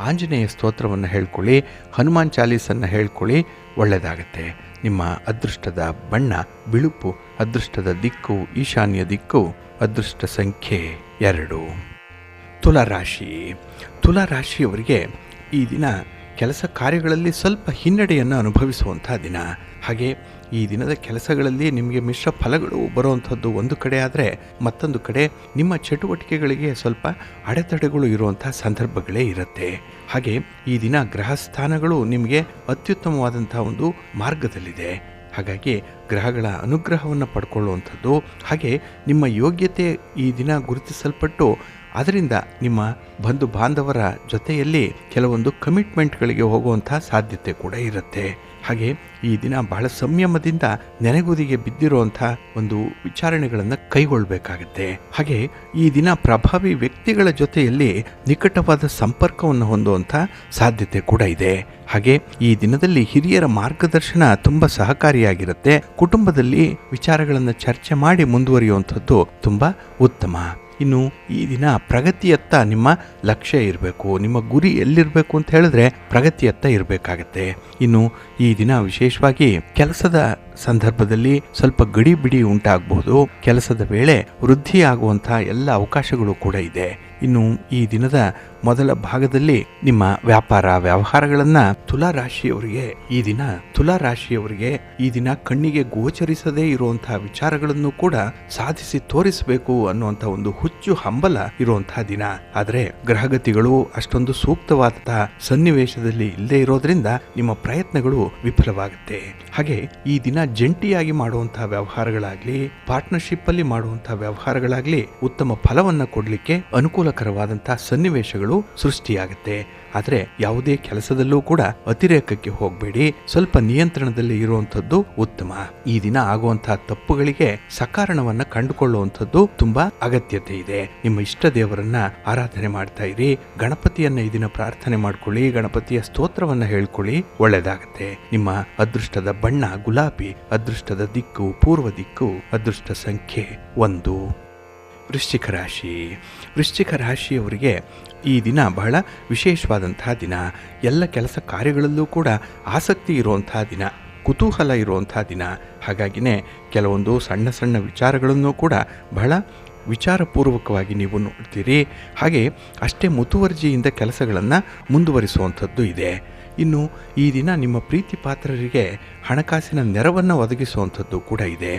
ಆಂಜನೇಯ ಸ್ತೋತ್ರವನ್ನು ಹೇಳ್ಕೊಳ್ಳಿ, ಹನುಮಾನ್ ಚಾಲೀಸನ್ನು ಹೇಳ್ಕೊಳ್ಳಿ, ಒಳ್ಳೆಯದಾಗತ್ತೆ. ನಿಮ್ಮ ಅದೃಷ್ಟದ ಬಣ್ಣ ಬಿಳುಪು, ಅದೃಷ್ಟದ ದಿಕ್ಕು ಈಶಾನ್ಯ ದಿಕ್ಕು, ಅದೃಷ್ಟ ಸಂಖ್ಯೆ 2. ತುಲಾರಾಶಿ. ತುಲಾರಾಶಿಯವರಿಗೆ ಈ ದಿನ ಕೆಲಸ ಕಾರ್ಯಗಳಲ್ಲಿ ಸ್ವಲ್ಪ ಹಿನ್ನಡೆಯನ್ನು ಅನುಭವಿಸುವಂಥ ದಿನ. ಹಾಗೆ ಈ ದಿನದ ಕೆಲಸಗಳಲ್ಲಿ ನಿಮಗೆ ಮಿಶ್ರ ಫಲಗಳು ಬರುವಂಥದ್ದು ಒಂದು ಕಡೆ ಆದರೆ, ಮತ್ತೊಂದು ಕಡೆ ನಿಮ್ಮ ಚಟುವಟಿಕೆಗಳಿಗೆ ಸ್ವಲ್ಪ ಅಡೆತಡೆಗಳು ಇರುವಂಥ ಸಂದರ್ಭಗಳೇ ಇರುತ್ತೆ. ಹಾಗೆ ಈ ದಿನ ಗ್ರಹ ಸ್ಥಾನಗಳು ನಿಮಗೆ ಅತ್ಯುತ್ತಮವಾದಂಥ ಒಂದು ಮಾರ್ಗದಲ್ಲಿದೆ. ಹಾಗಾಗಿ ಗ್ರಹಗಳ ಅನುಗ್ರಹವನ್ನು ಪಡ್ಕೊಳ್ಳುವಂಥದ್ದು, ಹಾಗೆ ನಿಮ್ಮ ಯೋಗ್ಯತೆ ಈ ದಿನ ಗುರುತಿಸಲ್ಪಟ್ಟು ಅದರಿಂದ ನಿಮ್ಮ ಬಂಧು ಬಾಂಧವರ ಜೊತೆಯಲ್ಲಿ ಕೆಲವೊಂದು ಕಮಿಟ್ಮೆಂಟ್ಗಳಿಗೆ ಹೋಗುವಂಥ ಸಾಧ್ಯತೆ ಕೂಡ ಇರುತ್ತೆ. ಹಾಗೆ ಈ ದಿನ ಬಹಳ ಸಂಯಮದಿಂದ ನೆನೆಗುದಿಗೆ ಬಿದ್ದಿರುವಂಥ ಒಂದು ವಿಚಾರಣೆಗಳನ್ನು ಕೈಗೊಳ್ಳಬೇಕಾಗತ್ತೆ. ಹಾಗೆ ಈ ದಿನ ಪ್ರಭಾವಿ ವ್ಯಕ್ತಿಗಳ ಜೊತೆಯಲ್ಲಿ ನಿಕಟವಾದ ಸಂಪರ್ಕವನ್ನು ಹೊಂದುವಂಥ ಸಾಧ್ಯತೆ ಕೂಡ ಇದೆ. ಹಾಗೆ ಈ ದಿನದಲ್ಲಿ ಹಿರಿಯರ ಮಾರ್ಗದರ್ಶನ ತುಂಬ ಸಹಕಾರಿಯಾಗಿರುತ್ತೆ. ಕುಟುಂಬದಲ್ಲಿ ವಿಚಾರಗಳನ್ನು ಚರ್ಚೆ ಮಾಡಿ ಮುಂದುವರಿಯುವಂಥದ್ದು ತುಂಬ ಉತ್ತಮ. ಇನ್ನು ಈ ದಿನ ಪ್ರಗತಿಯತ್ತ ನಿಮ್ಮ ಲಕ್ಷ್ಯ ಇರಬೇಕು. ನಿಮ್ಮ ಗುರಿ ಎಲ್ಲಿರಬೇಕು ಅಂತ ಹೇಳಿದ್ರೆ ಪ್ರಗತಿಯತ್ತ ಇರಬೇಕಾಗತ್ತೆ. ಇನ್ನು ಈ ದಿನ ವಿಶೇಷವಾಗಿ ಕೆಲಸದ ಸಂದರ್ಭದಲ್ಲಿ ಸ್ವಲ್ಪ ಗಡಿಬಿಡಿ ಉಂಟಾಗಬಹುದು. ಕೆಲಸದ ವೇಳೆ ವೃದ್ಧಿ ಆಗುವಂಥ ಎಲ್ಲ ಅವಕಾಶಗಳು ಕೂಡ ಇದೆ. ಇನ್ನು ಈ ದಿನದ ಮೊದಲ ಭಾಗದಲ್ಲಿ ನಿಮ್ಮ ವ್ಯಾಪಾರ ವ್ಯವಹಾರಗಳನ್ನು ತುಲಾರಾಶಿಯವರಿಗೆ ಈ ದಿನ ಕಣ್ಣಿಗೆ ಗೋಚರಿಸದೇ ಇರುವಂತಹ ವಿಚಾರಗಳನ್ನು ಕೂಡ ಸಾಧಿಸಿ ತೋರಿಸಬೇಕು ಅನ್ನುವಂಥ ಒಂದು ಹುಚ್ಚು ಹಂಬಲ ಇರುವಂತಹ ದಿನ. ಆದರೆ ಗ್ರಹಗತಿಗಳು ಅಷ್ಟೊಂದು ಸೂಕ್ತವಾದಂತಹ ಸನ್ನಿವೇಶದಲ್ಲಿ ಇಲ್ಲದೆ ಇರೋದ್ರಿಂದ ನಿಮ್ಮ ಪ್ರಯತ್ನಗಳು ವಿಫಲವಾಗುತ್ತೆ. ಹಾಗೆ ಈ ದಿನ ಜಂಟಿಯಾಗಿ ಮಾಡುವಂತಹ ವ್ಯವಹಾರಗಳಾಗ್ಲಿ, ಪಾರ್ಟ್ನರ್ಶಿಪ್ ಅಲ್ಲಿ ಮಾಡುವಂತಹ ವ್ಯವಹಾರಗಳಾಗ್ಲಿ ಉತ್ತಮ ಫಲವನ್ನು ಕೊಡಲಿಕ್ಕೆ ಅನುಕೂಲಕರವಾದಂತಹ ಸನ್ನಿವೇಶಗಳು ಸೃಷ್ಟಿಯಾಗುತ್ತೆ. ಆದರೆ ಯಾವುದೇ ಕೆಲಸದಲ್ಲೂ ಕೂಡ ಅತಿರೇಕಕ್ಕೆ ಹೋಗಬೇಡಿ, ಸ್ವಲ್ಪ ನಿಯಂತ್ರಣದಲ್ಲಿ ಇರುವಂತದ್ದು ಉತ್ತಮ. ಈ ದಿನ ಆಗುವಂತಹ ತಪ್ಪುಗಳಿಗೆ ಸಕಾರಣವನ್ನ ಕಂಡುಕೊಳ್ಳುವಂಥದ್ದು ತುಂಬಾ ಅಗತ್ಯತೆ ಇದೆ. ನಿಮ್ಮ ಇಷ್ಟ ದೇವರನ್ನ ಆರಾಧನೆ ಮಾಡ್ತಾ ಇರಿ. ಗಣಪತಿಯನ್ನ ಈ ದಿನ ಪ್ರಾರ್ಥನೆ ಮಾಡ್ಕೊಳ್ಳಿ, ಗಣಪತಿಯ ಸ್ತೋತ್ರವನ್ನ ಹೇಳ್ಕೊಳ್ಳಿ, ಒಳ್ಳೆಯದಾಗತ್ತೆ. ನಿಮ್ಮ ಅದೃಷ್ಟದ ಬಣ್ಣ ಗುಲಾಬಿ, ಅದೃಷ್ಟದ ದಿಕ್ಕು ಪೂರ್ವ ದಿಕ್ಕು, ಅದೃಷ್ಟ ಸಂಖ್ಯೆ 1. ವೃಶ್ಚಿಕ ರಾಶಿಯವರಿಗೆ ಈ ದಿನ ಬಹಳ ವಿಶೇಷವಾದಂತಹ ದಿನ. ಎಲ್ಲ ಕೆಲಸ ಕಾರ್ಯಗಳಲ್ಲೂ ಕೂಡ ಆಸಕ್ತಿ ಇರುವಂತಹ ದಿನ, ಕುತೂಹಲ ಇರುವಂತಹ ದಿನ. ಹಾಗಾಗಿನೇ ಕೆಲವೊಂದು ಸಣ್ಣ ಸಣ್ಣ ವಿಚಾರಗಳನ್ನು ಕೂಡ ಬಹಳ ವಿಚಾರಪೂರ್ವಕವಾಗಿ ನೀವು ನೋಡ್ತೀರಿ. ಹಾಗೆ ಅಷ್ಟೇ ಮುತುವರ್ಜಿಯಿಂದ ಕೆಲಸಗಳನ್ನು ಮುಂದುವರಿಸುವಂಥದ್ದು ಇದೆ. ಇನ್ನು ಈ ದಿನ ನಿಮ್ಮ ಪ್ರೀತಿ ಪಾತ್ರರಿಗೆ ಹಣಕಾಸಿನ ನೆರವನ್ನು ಒದಗಿಸುವಂಥದ್ದು ಕೂಡ ಇದೆ.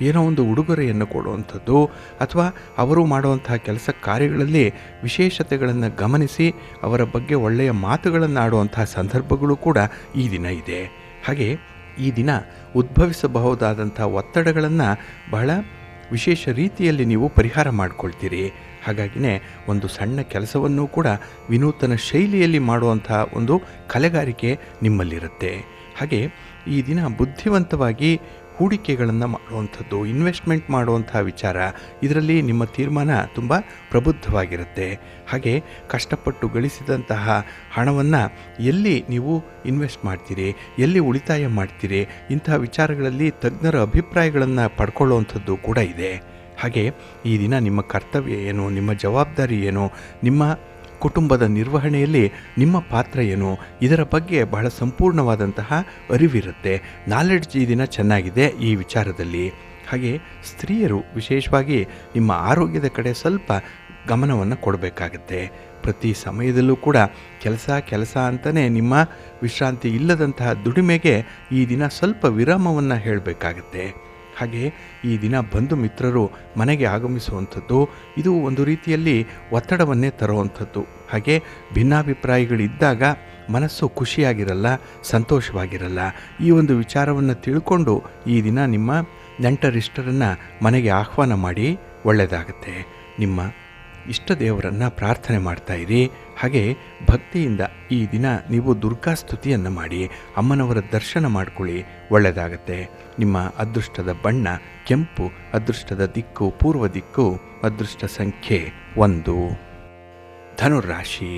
ಏನೋ ಒಂದು ಉಡುಗೊರೆಯನ್ನು ಕೊಡುವಂಥದ್ದು ಅಥವಾ ಅವರು ಮಾಡುವಂತಹ ಕೆಲಸ ಕಾರ್ಯಗಳಲ್ಲಿ ವಿಶೇಷತೆಗಳನ್ನು ಗಮನಿಸಿ ಅವರ ಬಗ್ಗೆ ಒಳ್ಳೆಯ ಮಾತುಗಳನ್ನು ಆಡುವಂತಹ ಸಂದರ್ಭಗಳು ಕೂಡ ಈ ದಿನ ಇದೆ. ಹಾಗೆ ಈ ದಿನ ಉದ್ಭವಿಸಬಹುದಾದಂಥ ಒತ್ತಡಗಳನ್ನು ಬಹಳ ವಿಶೇಷ ರೀತಿಯಲ್ಲಿ ನೀವು ಪರಿಹಾರ ಮಾಡಿಕೊಳ್ತೀರಿ. ಹಾಗಾಗಿನೇ ಒಂದು ಸಣ್ಣ ಕೆಲಸವನ್ನು ಕೂಡ ವಿನೂತನ ಶೈಲಿಯಲ್ಲಿ ಮಾಡುವಂಥ ಒಂದು ಕಲೆಗಾರಿಕೆ ನಿಮ್ಮಲ್ಲಿರುತ್ತೆ. ಹಾಗೆ ಈ ದಿನ ಬುದ್ಧಿವಂತವಾಗಿ ಹೂಡಿಕೆಗಳನ್ನು ಮಾಡುವಂಥದ್ದು, ಇನ್ವೆಸ್ಟ್ಮೆಂಟ್ ಮಾಡುವಂಥ ವಿಚಾರ, ಇದರಲ್ಲಿ ನಿಮ್ಮ ತೀರ್ಮಾನ ತುಂಬ ಪ್ರಬುದ್ಧವಾಗಿರುತ್ತೆ. ಹಾಗೆ ಕಷ್ಟಪಟ್ಟು ಗಳಿಸಿದಂತಹ ಹಣವನ್ನು ಎಲ್ಲಿ ನೀವು ಇನ್ವೆಸ್ಟ್ ಮಾಡ್ತೀರಿ, ಎಲ್ಲಿ ಉಳಿತಾಯ ಮಾಡ್ತೀರಿ, ಇಂತಹ ವಿಚಾರಗಳಲ್ಲಿ ತಜ್ಞರ ಅಭಿಪ್ರಾಯಗಳನ್ನು ಪಡ್ಕೊಳ್ಳುವಂಥದ್ದು ಕೂಡ ಇದೆ. ಹಾಗೆ ಈ ದಿನ ನಿಮ್ಮ ಕರ್ತವ್ಯ ಏನು, ನಿಮ್ಮ ಜವಾಬ್ದಾರಿ ಏನು, ನಿಮ್ಮ ಕುಟುಂಬದ ನಿರ್ವಹಣೆಯಲ್ಲಿ ನಿಮ್ಮ ಪಾತ್ರ ಏನು, ಇದರ ಬಗ್ಗೆ ಬಹಳ ಸಂಪೂರ್ಣವಾದಂತಹ ಅರಿವಿರುತ್ತೆ. ನಾಲೆಡ್ಜ್ ಈ ದಿನ ಚೆನ್ನಾಗಿದೆ ಈ ವಿಚಾರದಲ್ಲಿ. ಹಾಗೆ ಸ್ತ್ರೀಯರು ವಿಶೇಷವಾಗಿ ನಿಮ್ಮ ಆರೋಗ್ಯದ ಕಡೆ ಸ್ವಲ್ಪ ಗಮನವನ್ನು ಕೊಡಬೇಕಾಗತ್ತೆ. ಪ್ರತಿ ಸಮಯದಲ್ಲೂ ಕೂಡ ಕೆಲಸ ಅಂತಲೇ ನಿಮ್ಮ ವಿಶ್ರಾಂತಿ ಇಲ್ಲದಂತಹ ದುಡಿಮೆಗೆ ಈ ದಿನ ಸ್ವಲ್ಪ ವಿರಾಮವನ್ನು ಹೇಳಬೇಕಾಗತ್ತೆ. ಹಾಗೆ ಈ ದಿನ ಬಂಧು ಮಿತ್ರರು ಮನೆಗೆ ಆಗಮಿಸುವಂಥದ್ದು, ಇದು ಒಂದು ರೀತಿಯಲ್ಲಿ ಒತ್ತಡವನ್ನೇ ತರುವಂಥದ್ದು. ಹಾಗೆ ಭಿನ್ನಾಭಿಪ್ರಾಯಗಳಿದ್ದಾಗ ಮನಸ್ಸು ಖುಷಿಯಾಗಿರಲ್ಲ, ಸಂತೋಷವಾಗಿರಲ್ಲ. ಈ ಒಂದು ವಿಚಾರವನ್ನು ತಿಳ್ಕೊಂಡು ಈ ದಿನ ನಿಮ್ಮ ನೆಂಟರಿಷ್ಟರನ್ನು ಮನೆಗೆ ಆಹ್ವಾನ ಮಾಡಿ ಒಳ್ಳೆಯದಾಗುತ್ತೆ. ನಿಮ್ಮ ಇಷ್ಟ ದೇವರನ್ನು ಪ್ರಾರ್ಥನೆ ಮಾಡ್ತಾಯಿರಿ. ಹಾಗೆ ಭಕ್ತಿಯಿಂದ ಈ ದಿನ ನೀವು ದುರ್ಗಾ ಸ್ತುತಿಯನ್ನು ಮಾಡಿ ಅಮ್ಮನವರ ದರ್ಶನ ಮಾಡ್ಕೊಳ್ಳಿ, ಒಳ್ಳೆಯದಾಗತ್ತೆ. ನಿಮ್ಮ ಅದೃಷ್ಟದ ಬಣ್ಣ ಕೆಂಪು, ಅದೃಷ್ಟದ ದಿಕ್ಕು ಪೂರ್ವ ದಿಕ್ಕು, ಅದೃಷ್ಟ ಸಂಖ್ಯೆ 1. ಧನುರಾಶಿ.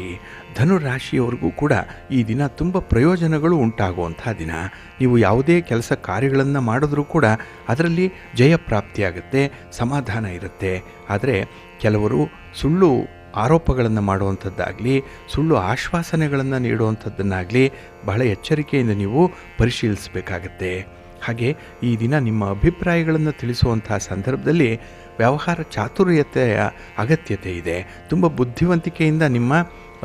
ಧನುರಾಶಿಯವರಿಗೂ ಕೂಡ ಈ ದಿನ ತುಂಬ ಪ್ರಯೋಜನಗಳು ಉಂಟಾಗುವಂಥ ದಿನ. ನೀವು ಯಾವುದೇ ಕೆಲಸ ಕಾರ್ಯಗಳನ್ನು ಮಾಡಿದ್ರೂ ಕೂಡ ಅದರಲ್ಲಿ ಜಯಪ್ರಾಪ್ತಿಯಾಗುತ್ತೆ, ಸಮಾಧಾನ ಇರುತ್ತೆ. ಆದರೆ ಕೆಲವರು ಸುಳ್ಳು ಆರೋಪಗಳನ್ನು ಮಾಡುವಂಥದ್ದಾಗಲಿ, ಸುಳ್ಳು ಆಶ್ವಾಸನೆಗಳನ್ನು ನೀಡುವಂಥದ್ದನ್ನಾಗಲಿ ಬಹಳ ಎಚ್ಚರಿಕೆಯಿಂದ ನೀವು ಪರಿಶೀಲಿಸಬೇಕಾಗತ್ತೆ. ಹಾಗೆ ಈ ದಿನ ನಿಮ್ಮ ಅಭಿಪ್ರಾಯಗಳನ್ನು ತಿಳಿಸುವಂತಹ ಸಂದರ್ಭದಲ್ಲಿ ವ್ಯವಹಾರ ಚಾತುರ್ಯತೆಯ ಅಗತ್ಯತೆ ಇದೆ. ತುಂಬ ಬುದ್ಧಿವಂತಿಕೆಯಿಂದ ನಿಮ್ಮ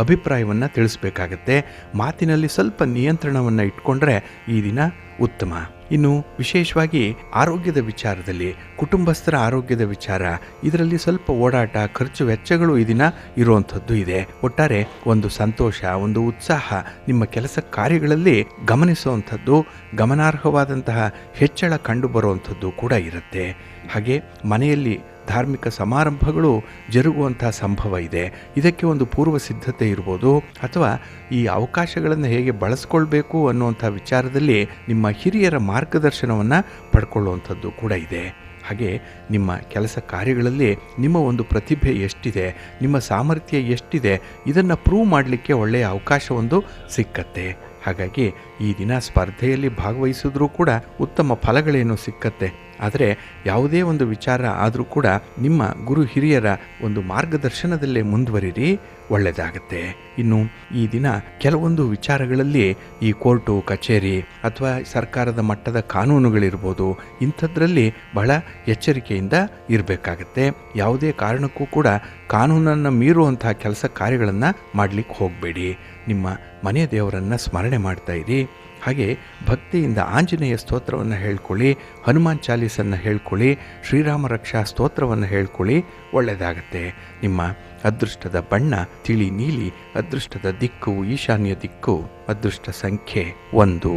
ಅಭಿಪ್ರಾಯವನ್ನು ತಿಳಿಸ್ಬೇಕಾಗತ್ತೆ. ಮಾತಿನಲ್ಲಿ ಸ್ವಲ್ಪ ನಿಯಂತ್ರಣವನ್ನು ಇಟ್ಕೊಂಡ್ರೆ ಈ ದಿನ ಉತ್ತಮ. ಇನ್ನು ವಿಶೇಷವಾಗಿ ಆರೋಗ್ಯದ ವಿಚಾರದಲ್ಲಿ, ಕುಟುಂಬಸ್ಥರ ಆರೋಗ್ಯದ ವಿಚಾರ, ಇದರಲ್ಲಿ ಸ್ವಲ್ಪ ಓಡಾಟ, ಖರ್ಚು ವೆಚ್ಚಗಳು ಈ ದಿನ ಇರುವಂಥದ್ದು ಇದೆ. ಒಟ್ಟಾರೆ ಒಂದು ಸಂತೋಷ, ಒಂದು ಉತ್ಸಾಹ ನಿಮ್ಮ ಕೆಲಸ ಕಾರ್ಯಗಳಲ್ಲಿ ಗಮನಿಸುವಂಥದ್ದು, ಗಮನಾರ್ಹವಾದಂತಹ ಹೆಚ್ಚಳ ಕಂಡು ಬರುವಂಥದ್ದು ಕೂಡ ಇರುತ್ತೆ. ಹಾಗೆ ಮನೆಯಲ್ಲಿ ಧಾರ್ಮಿಕ ಸಮಾರಂಭಗಳು ಜರುಗುವಂತಹ ಸಂಭವ ಇದೆ. ಇದಕ್ಕೆ ಒಂದು ಪೂರ್ವ ಸಿದ್ಧತೆ ಇರ್ಬೋದು, ಅಥವಾ ಈ ಅವಕಾಶಗಳನ್ನು ಹೇಗೆ ಬಳಸ್ಕೊಳ್ಬೇಕು ಅನ್ನುವಂಥ ವಿಚಾರದಲ್ಲಿ ನಿಮ್ಮ ಹಿರಿಯರ ಮಾರ್ಗದರ್ಶನವನ್ನು ಪಡ್ಕೊಳ್ಳುವಂಥದ್ದು ಕೂಡ ಇದೆ. ಹಾಗೆ ನಿಮ್ಮ ಕೆಲಸ ಕಾರ್ಯಗಳಲ್ಲಿ ನಿಮ್ಮ ಒಂದು ಪ್ರತಿಭೆ ಎಷ್ಟಿದೆ, ನಿಮ್ಮ ಸಾಮರ್ಥ್ಯ ಎಷ್ಟಿದೆ, ಇದನ್ನು ಪ್ರೂವ್ ಮಾಡಲಿಕ್ಕೆ ಒಳ್ಳೆಯ ಅವಕಾಶ ಒಂದು ಸಿಕ್ಕತ್ತೆ. ಹಾಗಾಗಿ ಈ ದಿನ ಸ್ಪರ್ಧೆಯಲ್ಲಿ ಭಾಗವಹಿಸಿದ್ರೂ ಕೂಡ ಉತ್ತಮ ಫಲಗಳೇನು ಸಿಕ್ಕತ್ತೆ. ಆದರೆ ಯಾವುದೇ ಒಂದು ವಿಚಾರ ಆದರೂ ಕೂಡ ನಿಮ್ಮ ಗುರು ಹಿರಿಯರ ಒಂದು ಮಾರ್ಗದರ್ಶನದಲ್ಲೇ ಮುಂದುವರಿರಿ, ಒಳ್ಳೆಯದಾಗತ್ತೆ. ಇನ್ನು ಈ ದಿನ ಕೆಲವೊಂದು ವಿಚಾರಗಳಲ್ಲಿ ಈ ಕೋರ್ಟು ಕಚೇರಿ ಅಥವಾ ಸರ್ಕಾರದ ಮಟ್ಟದ ಕಾನೂನುಗಳಿರ್ಬೋದು, ಇಂಥದ್ರಲ್ಲಿ ಬಹಳ ಎಚ್ಚರಿಕೆಯಿಂದ ಇರಬೇಕಾಗತ್ತೆ. ಯಾವುದೇ ಕಾರಣಕ್ಕೂ ಕೂಡ ಕಾನೂನನ್ನು ಮೀರುವಂತಹ ಕೆಲಸ ಕಾರ್ಯಗಳನ್ನು ಮಾಡಲಿಕ್ಕೆ ಹೋಗಬೇಡಿ. ನಿಮ್ಮ ಮನೆ ದೇವರನ್ನು ಸ್ಮರಣೆ ಮಾಡ್ತಾ ಇರಿ. ಹಾಗೆ ಭಕ್ತಿಯಿಂದ ಆಂಜನೇಯ ಸ್ತೋತ್ರವನ್ನು ಹೇಳ್ಕೊಳ್ಳಿ, ಹನುಮಾನ್ ಚಾಲೀಸನ್ನು ಹೇಳ್ಕೊಳ್ಳಿ, ಶ್ರೀರಾಮ ರಕ್ಷಾ ಸ್ತೋತ್ರವನ್ನು ಹೇಳ್ಕೊಳ್ಳಿ, ಒಳ್ಳೆಯದಾಗತ್ತೆ. ನಿಮ್ಮ ಅದೃಷ್ಟದ ಬಣ್ಣ ತಿಳಿ ನೀಲಿ, ಅದೃಷ್ಟದ ದಿಕ್ಕು ಈಶಾನ್ಯ ದಿಕ್ಕು, ಅದೃಷ್ಟ ಸಂಖ್ಯೆ 1.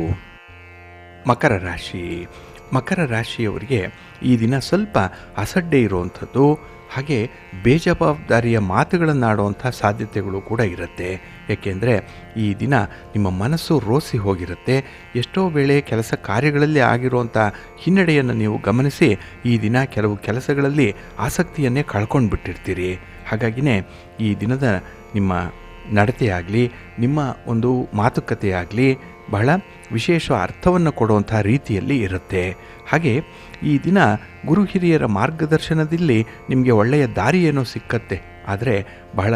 ಮಕರ ರಾಶಿ. ಮಕರ ರಾಶಿಯವರಿಗೆ ಈ ದಿನ ಸ್ವಲ್ಪ ಅಸಡ್ಡೆ ಇರುವಂಥದ್ದು, ಹಾಗೆ ಬೇಜವಾಬ್ದಾರಿಯ ಮಾತುಗಳನ್ನಾಡುವಂಥ ಸಾಧ್ಯತೆಗಳು ಕೂಡ ಇರುತ್ತೆ. ಏಕೆಂದರೆ ಈ ದಿನ ನಿಮ್ಮ ಮನಸ್ಸು ರೋಸಿ ಹೋಗಿರುತ್ತೆ. ಎಷ್ಟೋ ವೇಳೆ ಕೆಲಸ ಕಾರ್ಯಗಳಲ್ಲಿ ಆಗಿರುವಂಥ ಹಿನ್ನಡೆಯನ್ನು ನೀವು ಗಮನಿಸಿ ಈ ದಿನ ಕೆಲವು ಕೆಲಸಗಳಲ್ಲಿ ಆಸಕ್ತಿಯನ್ನೇ ಕಳ್ಕೊಂಡು ಬಿಟ್ಟಿರ್ತೀರಿ. ಹಾಗಾಗಿನೇ ಈ ದಿನದ ನಿಮ್ಮ ನಡತೆಯಾಗಲಿ, ನಿಮ್ಮ ಒಂದು ಮಾತುಕತೆಯಾಗಲಿ ಬಹಳ ವಿಶೇಷ ಅರ್ಥವನ್ನು ಕೊಡುವಂಥ ರೀತಿಯಲ್ಲಿ ಇರುತ್ತೆ. ಹಾಗೆ ಈ ದಿನ ಗುರು ಹಿರಿಯರ ಮಾರ್ಗದರ್ಶನದಲ್ಲಿ ನಿಮಗೆ ಒಳ್ಳೆಯ ದಾರಿಯೇನೋ ಸಿಕ್ಕತ್ತೆ. ಆದರೆ ಬಹಳ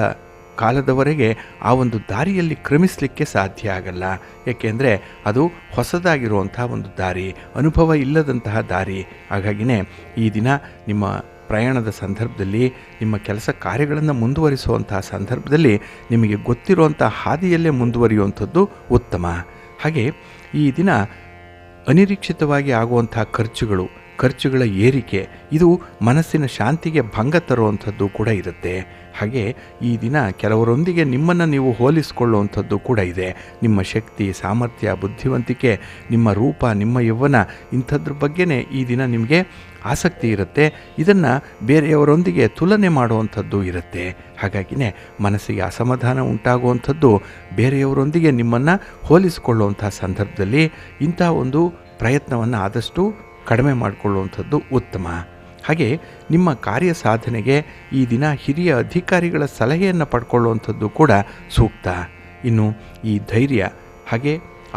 ಕಾಲದವರೆಗೆ ಆ ಒಂದು ದಾರಿಯಲ್ಲಿ ಕ್ರಮಿಸಲಿಕ್ಕೆ ಸಾಧ್ಯ ಆಗಲ್ಲ. ಏಕೆಂದರೆ ಅದು ಹೊಸದಾಗಿರುವಂಥ ಒಂದು ದಾರಿ, ಅನುಭವ ಇಲ್ಲದಂತಹ ದಾರಿ. ಹಾಗಾಗಿನೇ ಈ ದಿನ ನಿಮ್ಮ ಪ್ರಯಾಣದ ಸಂದರ್ಭದಲ್ಲಿ, ನಿಮ್ಮ ಕೆಲಸ ಕಾರ್ಯಗಳನ್ನು ಮುಂದುವರಿಸುವಂತಹ ಸಂದರ್ಭದಲ್ಲಿ ನಿಮಗೆ ಗೊತ್ತಿರುವಂಥ ಹಾದಿಯಲ್ಲೇ ಮುಂದುವರಿಯುವಂಥದ್ದು ಉತ್ತಮ. ಹಾಗೆ ಈ ದಿನ ಅನಿರೀಕ್ಷಿತವಾಗಿ ಆಗುವಂಥ ಖರ್ಚುಗಳ ಏರಿಕೆ ಇದು ಮನಸ್ಸಿನ ಶಾಂತಿಗೆ ಭಂಗ ತರುವಂಥದ್ದು ಕೂಡ ಇರುತ್ತೆ. ಹಾಗೆ ಈ ದಿನ ಕೆಲವರೊಂದಿಗೆ ನಿಮ್ಮನ್ನು ನೀವು ಹೋಲಿಸಿಕೊಳ್ಳುವಂಥದ್ದು ಕೂಡ ಇದೆ. ನಿಮ್ಮ ಶಕ್ತಿ, ಸಾಮರ್ಥ್ಯ, ಬುದ್ಧಿವಂತಿಕೆ, ನಿಮ್ಮ ರೂಪ, ನಿಮ್ಮ ಯೌವನ ಇಂಥದ್ರ ಬಗ್ಗೆನೇ ಈ ದಿನ ನಿಮಗೆ ಆಸಕ್ತಿ ಇರುತ್ತೆ. ಇದನ್ನು ಬೇರೆಯವರೊಂದಿಗೆ ತುಲನೆ ಮಾಡುವಂಥದ್ದು ಇರುತ್ತೆ. ಹಾಗಾಗಿನೇ ಮನಸ್ಸಿಗೆ ಅಸಮಾಧಾನ ಉಂಟಾಗುವಂಥದ್ದು ಬೇರೆಯವರೊಂದಿಗೆ ನಿಮ್ಮನ್ನು ಹೋಲಿಸಿಕೊಳ್ಳುವಂಥ ಸಂದರ್ಭದಲ್ಲಿ ಇಂಥ ಒಂದು ಪ್ರಯತ್ನವನ್ನು ಆದಷ್ಟು ಕಡಿಮೆ ಮಾಡಿಕೊಳ್ಳುವಂಥದ್ದು ಉತ್ತಮ. ಹಾಗೆ ನಿಮ್ಮ ಕಾರ್ಯ ಸಾಧನೆಗೆ ಈ ದಿನ ಹಿರಿಯ ಅಧಿಕಾರಿಗಳ ಸಲಹೆಯನ್ನು ಪಡ್ಕೊಳ್ಳುವಂಥದ್ದು ಕೂಡ ಸೂಕ್ತ. ಇನ್ನು ಈ ಧೈರ್ಯ ಹಾಗೆ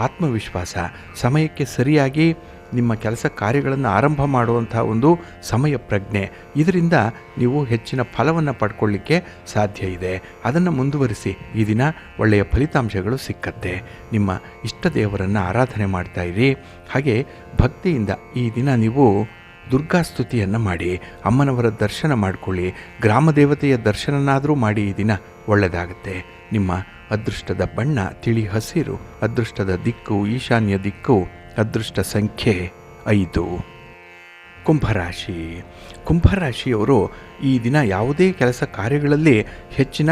ಆತ್ಮವಿಶ್ವಾಸ, ಸಮಯಕ್ಕೆ ಸರಿಯಾಗಿ ನಿಮ್ಮ ಕೆಲಸ ಕಾರ್ಯಗಳನ್ನು ಆರಂಭ ಮಾಡುವಂಥ ಒಂದು ಸಮಯ ಪ್ರಜ್ಞೆ, ಇದರಿಂದ ನೀವು ಹೆಚ್ಚಿನ ಫಲವನ್ನು ಪಡ್ಕೊಳ್ಳಿಕ್ಕೆ ಸಾಧ್ಯ ಇದೆ. ಅದನ್ನು ಮುಂದುವರಿಸಿ ಈ ದಿನ ಒಳ್ಳೆಯ ಫಲಿತಾಂಶಗಳು ಸಿಕ್ಕತ್ತೆ. ನಿಮ್ಮ ಇಷ್ಟ ದೇವರನ್ನು ಆರಾಧನೆ ಮಾಡ್ತಾಯಿರಿ. ಹಾಗೆ ಭಕ್ತಿಯಿಂದ ಈ ದಿನ ನೀವು ದುರ್ಗಾಸ್ತುತಿಯನ್ನು ಮಾಡಿ ಅಮ್ಮನವರ ದರ್ಶನ ಮಾಡಿಕೊಳ್ಳಿ. ಗ್ರಾಮ ದೇವತೆಯ ದರ್ಶನನಾದರೂ ಮಾಡಿ ಈ ದಿನ ಒಳ್ಳೆಯದಾಗುತ್ತೆ. ನಿಮ್ಮ ಅದೃಷ್ಟದ ಬಣ್ಣ ತಿಳಿ ಹಸಿರು, ಅದೃಷ್ಟದ ದಿಕ್ಕು ಈಶಾನ್ಯ ದಿಕ್ಕು, ಅದೃಷ್ಟ ಸಂಖ್ಯೆ 5. ಕುಂಭರಾಶಿ. ಕುಂಭರಾಶಿಯವರು ಈ ದಿನ ಯಾವುದೇ ಕೆಲಸ ಕಾರ್ಯಗಳಲ್ಲಿ ಹೆಚ್ಚಿನ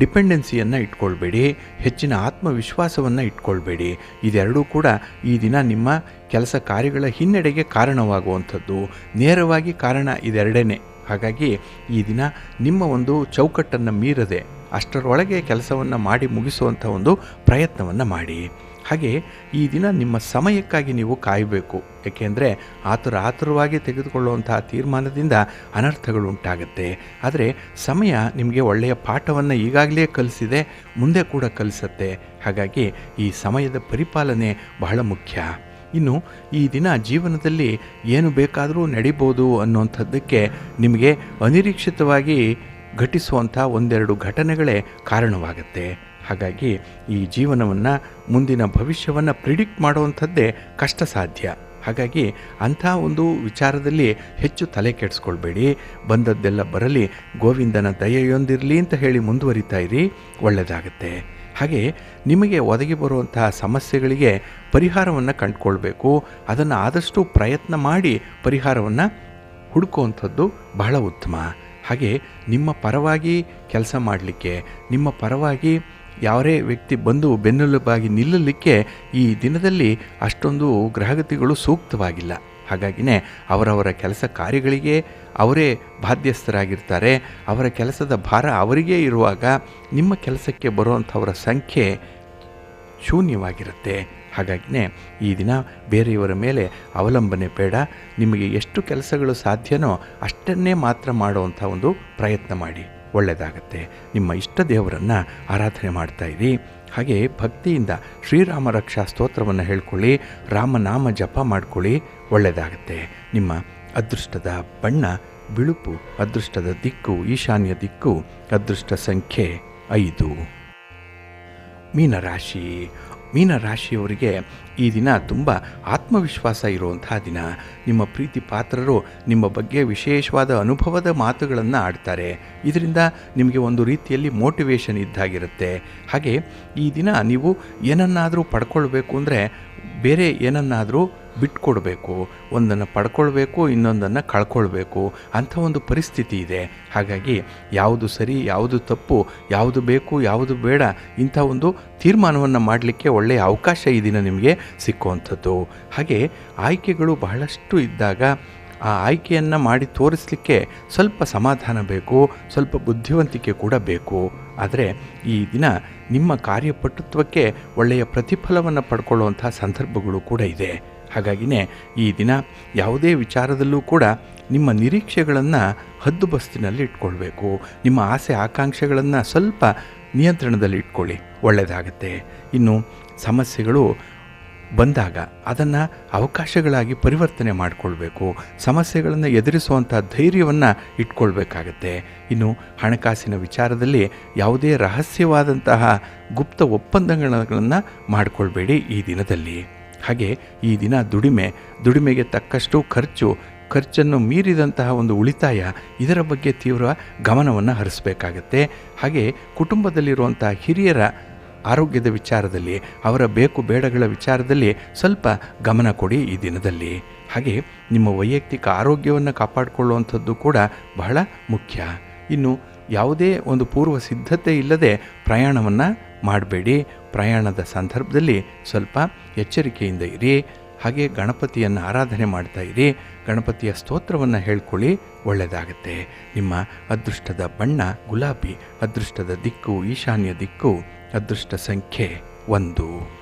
ಡಿಪೆಂಡೆನ್ಸಿಯನ್ನು ಇಟ್ಕೊಳ್ಬೇಡಿ, ಹೆಚ್ಚಿನ ಆತ್ಮವಿಶ್ವಾಸವನ್ನು ಇಟ್ಕೊಳ್ಬೇಡಿ. ಇದೆರಡೂ ಕೂಡ ಈ ದಿನ ನಿಮ್ಮ ಕೆಲಸ ಕಾರ್ಯಗಳ ಹಿನ್ನಡೆಗೆ ಕಾರಣವಾಗುವಂಥದ್ದು. ನೇರವಾಗಿ ಕಾರಣ ಇದೆರಡೇ. ಹಾಗಾಗಿ ಈ ದಿನ ನಿಮ್ಮ ಒಂದು ಚೌಕಟ್ಟನ್ನು ಮೀರದೆ ಅಷ್ಟರೊಳಗೆ ಕೆಲಸವನ್ನು ಮಾಡಿ ಮುಗಿಸುವಂಥ ಒಂದು ಪ್ರಯತ್ನವನ್ನು ಮಾಡಿ. ಹಾಗೆ ಈ ದಿನ ನಿಮ್ಮ ಸಮಯಕ್ಕಾಗಿ ನೀವು ಕಾಯಬೇಕು. ಏಕೆಂದರೆ ಆತುರವಾಗಿ ತೆಗೆದುಕೊಳ್ಳುವಂತಹ ತೀರ್ಮಾನದಿಂದ ಅನರ್ಥಗಳು ಉಂಟಾಗುತ್ತೆ. ಆದರೆ ಸಮಯ ನಿಮಗೆ ಒಳ್ಳೆಯ ಪಾಠವನ್ನು ಈಗಾಗಲೇ ಕಲಿಸಿದೆ, ಮುಂದೆ ಕೂಡ ಕಲಿಸುತ್ತೆ. ಹಾಗಾಗಿ ಈ ಸಮಯದ ಪರಿಪಾಲನೆ ಬಹಳ ಮುಖ್ಯ. ಇನ್ನು ಈ ದಿನ ಜೀವನದಲ್ಲಿ ಏನು ಬೇಕಾದರೂ ನಡಿಬೋದು ಅನ್ನುವಂಥದ್ದಕ್ಕೆ ನಿಮಗೆ ಅನಿರೀಕ್ಷಿತವಾಗಿ ಘಟಿಸುವಂಥ ಒಂದೆರಡು ಘಟನೆಗಳೇ ಕಾರಣವಾಗುತ್ತೆ. ಹಾಗಾಗಿ ಈ ಜೀವನವನ್ನು, ಮುಂದಿನ ಭವಿಷ್ಯವನ್ನು ಪ್ರಿಡಿಕ್ಟ್ ಮಾಡುವಂಥದ್ದೇ ಕಷ್ಟ ಸಾಧ್ಯ. ಹಾಗಾಗಿ ಅಂಥ ಒಂದು ವಿಚಾರದಲ್ಲಿ ಹೆಚ್ಚು ತಲೆ ಕೆಡಿಸ್ಕೊಳ್ಬೇಡಿ. ಬಂದದ್ದೆಲ್ಲ ಬರಲಿ, ಗೋವಿಂದನ ದಯೆಯೊಂದಿರಲಿ ಅಂತ ಹೇಳಿ ಮುಂದುವರಿತಾ ಇರಿ, ಒಳ್ಳೆಯದಾಗುತ್ತೆ. ಹಾಗೆ ನಿಮಗೆ ಒದಗಿ ಬರುವಂತಹ ಸಮಸ್ಯೆಗಳಿಗೆ ಪರಿಹಾರವನ್ನು ಕಂಡುಕೊಳ್ಬೇಕು. ಅದನ್ನು ಆದಷ್ಟು ಪ್ರಯತ್ನ ಮಾಡಿ ಪರಿಹಾರವನ್ನು ಹುಡುಕುವಂಥದ್ದು ಬಹಳ ಉತ್ತಮ. ಹಾಗೆ ನಿಮ್ಮ ಪರವಾಗಿ ಕೆಲಸ ಮಾಡಲಿಕ್ಕೆ, ನಿಮ್ಮ ಪರವಾಗಿ ಯಾರೇ ವ್ಯಕ್ತಿ ಬಂದು ಬೆನ್ನೆಲುಬಾಗಿ ನಿಲ್ಲಲಿಕ್ಕೆ ಈ ದಿನದಲ್ಲಿ ಅಷ್ಟೊಂದು ಗ್ರಹಗತಿಗಳು ಸೂಕ್ತವಾಗಿಲ್ಲ. ಹಾಗಾಗಿನೇ ಅವರವರ ಕೆಲಸ ಕಾರ್ಯಗಳಿಗೆ ಅವರೇ ಬಾಧ್ಯಸ್ಥರಾಗಿರ್ತಾರೆ. ಅವರ ಕೆಲಸದ ಭಾರ ಅವರಿಗೇ ಇರುವಾಗ ನಿಮ್ಮ ಕೆಲಸಕ್ಕೆ ಬರುವಂಥವರ ಸಂಖ್ಯೆ ಶೂನ್ಯವಾಗಿರುತ್ತೆ. ಹಾಗಾಗಿನೇ ಈ ದಿನ ಬೇರೆಯವರ ಮೇಲೆ ಅವಲಂಬನೆ ಬೇಡ. ನಿಮಗೆ ಎಷ್ಟು ಕೆಲಸಗಳು ಸಾಧ್ಯನೋ ಅಷ್ಟನ್ನೇ ಮಾತ್ರ ಮಾಡುವಂಥ ಒಂದು ಪ್ರಯತ್ನ ಮಾಡಿ, ಒಳ್ಳೆಯದಾಗತ್ತೆ. ನಿಮ್ಮ ಇಷ್ಟ ದೇವರನ್ನು ಆರಾಧನೆ ಮಾಡ್ತಾಯಿರಿ. ಹಾಗೆ ಭಕ್ತಿಯಿಂದ ಶ್ರೀರಾಮ ರಕ್ಷಾ ಸ್ತೋತ್ರವನ್ನು ಹೇಳ್ಕೊಳ್ಳಿ, ರಾಮನಾಮ ಜಪ ಮಾಡ್ಕೊಳ್ಳಿ, ಒಳ್ಳೆಯದಾಗತ್ತೆ. ನಿಮ್ಮ ಅದೃಷ್ಟದ ಬಣ್ಣ ಬಿಳುಪು, ಅದೃಷ್ಟದ ದಿಕ್ಕು ಈಶಾನ್ಯ ದಿಕ್ಕು, ಅದೃಷ್ಟ ಸಂಖ್ಯೆ 5. ಮೀನರಾಶಿ. ಮೀನರಾಶಿಯವರಿಗೆ ಈ ದಿನ ತುಂಬ ಆತ್ಮವಿಶ್ವಾಸ ಇರುವಂತಹ ದಿನ. ನಿಮ್ಮ ಪ್ರೀತಿ ಪಾತ್ರರು ನಿಮ್ಮ ಬಗ್ಗೆ ವಿಶೇಷವಾದ ಅನುಭವದ ಮಾತುಗಳನ್ನು ಆಡ್ತಾರೆ. ಇದರಿಂದ ನಿಮಗೆ ಒಂದು ರೀತಿಯಲ್ಲಿ ಮೋಟಿವೇಶನ್ ಇದ್ದಾಗಿರುತ್ತೆ. ಹಾಗೆ ಈ ದಿನ ನೀವು ಏನನ್ನಾದರೂ ಪಡ್ಕೊಳ್ಬೇಕು ಅಂದರೆ ಬೇರೆ ಏನನ್ನಾದರೂ ಬಿಟ್ಕೊಡ್ಬೇಕು. ಒಂದನ್ನು ಪಡ್ಕೊಳ್ಬೇಕು, ಇನ್ನೊಂದನ್ನು ಕಳ್ಕೊಳ್ಬೇಕು, ಅಂಥ ಒಂದು ಪರಿಸ್ಥಿತಿ ಇದೆ. ಹಾಗಾಗಿ ಯಾವುದು ಸರಿ, ಯಾವುದು ತಪ್ಪು, ಯಾವುದು ಬೇಕು, ಯಾವುದು ಬೇಡ, ಇಂಥ ಒಂದು ತೀರ್ಮಾನವನ್ನು ಮಾಡಲಿಕ್ಕೆ ಒಳ್ಳೆಯ ಅವಕಾಶ ಈ ದಿನ ನಿಮಗೆ ಸಿಕ್ಕುವಂಥದ್ದು. ಹಾಗೆ ಆಯ್ಕೆಗಳು ಬಹಳಷ್ಟು ಇದ್ದಾಗ ಆ ಆಯ್ಕೆಯನ್ನು ಮಾಡಿ ತೋರಿಸಲಿಕ್ಕೆ ಸ್ವಲ್ಪ ಸಮಾಧಾನ ಬೇಕು, ಸ್ವಲ್ಪ ಬುದ್ಧಿವಂತಿಕೆ ಕೂಡ ಬೇಕು. ಆದರೆ ಈ ದಿನ ನಿಮ್ಮ ಕಾರ್ಯಪಟುತ್ವಕ್ಕೆ ಒಳ್ಳೆಯ ಪ್ರತಿಫಲವನ್ನು ಪಡ್ಕೊಳ್ಳುವಂಥ ಸಂದರ್ಭಗಳು ಕೂಡ ಇದೆ. ಹಾಗಾಗಿನೇ ಈ ದಿನ ಯಾವುದೇ ವಿಚಾರದಲ್ಲೂ ಕೂಡ ನಿಮ್ಮ ನಿರೀಕ್ಷೆಗಳನ್ನು ಹದ್ದುಬಸ್ತಿನಲ್ಲಿ ಇಟ್ಕೊಳ್ಬೇಕು. ನಿಮ್ಮ ಆಸೆ ಆಕಾಂಕ್ಷೆಗಳನ್ನು ಸ್ವಲ್ಪ ನಿಯಂತ್ರಣದಲ್ಲಿ ಇಟ್ಕೊಳ್ಳಿ, ಒಳ್ಳೆಯದಾಗತ್ತೆ. ಇನ್ನು ಸಮಸ್ಯೆಗಳು ಬಂದಾಗ ಅದನ್ನು ಅವಕಾಶಗಳಾಗಿ ಪರಿವರ್ತನೆ ಮಾಡಿಕೊಳ್ಬೇಕು. ಸಮಸ್ಯೆಗಳನ್ನು ಎದುರಿಸುವಂಥ ಧೈರ್ಯವನ್ನು ಇಟ್ಕೊಳ್ಬೇಕಾಗತ್ತೆ. ಇನ್ನು ಹಣಕಾಸಿನ ವಿಚಾರದಲ್ಲಿ ಯಾವುದೇ ರಹಸ್ಯವಾದಂತಹ ಗುಪ್ತ ಒಪ್ಪಂದಗಳನ್ನು ಮಾಡಿಕೊಳ್ಬೇಡಿ ಈ ದಿನದಲ್ಲಿ. ಹಾಗೆ ಈ ದಿನ ದುಡಿಮೆಗೆ ತಕ್ಕಷ್ಟು ಖರ್ಚನ್ನು ಮೀರಿದಂತಹ ಒಂದು ಉಳಿತಾಯ, ಇದರ ಬಗ್ಗೆ ತೀವ್ರ ಗಮನವನ್ನು ಹರಿಸಬೇಕಾಗತ್ತೆ. ಹಾಗೆ ಕುಟುಂಬದಲ್ಲಿರುವಂಥ ಹಿರಿಯರ ಆರೋಗ್ಯದ ವಿಚಾರದಲ್ಲಿ, ಅವರ ಬೇಕು ಬೇಡಗಳ ವಿಚಾರದಲ್ಲಿ ಸ್ವಲ್ಪ ಗಮನ ಕೊಡಿ ಈ ದಿನದಲ್ಲಿ. ಹಾಗೆ ನಿಮ್ಮ ವೈಯಕ್ತಿಕ ಆರೋಗ್ಯವನ್ನು ಕಾಪಾಡಿಕೊಳ್ಳುವಂಥದ್ದು ಕೂಡ ಬಹಳ ಮುಖ್ಯ. ಇನ್ನು ಯಾವುದೇ ಒಂದು ಪೂರ್ವ ಸಿದ್ಧತೆ ಇಲ್ಲದೆ ಪ್ರಯಾಣವನ್ನು ಮಾಡಬೇಡಿ. ಪ್ರಯಾಣದ ಸಂದರ್ಭದಲ್ಲಿ ಸ್ವಲ್ಪ ಎಚ್ಚರಿಕೆಯಿಂದ ಇರಿ. ಹಾಗೆ ಗಣಪತಿಯನ್ನು ಆರಾಧನೆ ಮಾಡ್ತಾ ಇರಿ. ಗಣಪತಿಯ ಸ್ತೋತ್ರವನ್ನು ಹೇಳ್ಕೊಳ್ಳಿ, ಒಳ್ಳೆಯದಾಗುತ್ತೆ. ನಿಮ್ಮ ಅದೃಷ್ಟದ ಬಣ್ಣ ಗುಲಾಬಿ, ಅದೃಷ್ಟದ ದಿಕ್ಕು ಈಶಾನ್ಯ ದಿಕ್ಕು, ಅದೃಷ್ಟ ಸಂಖ್ಯೆ 1.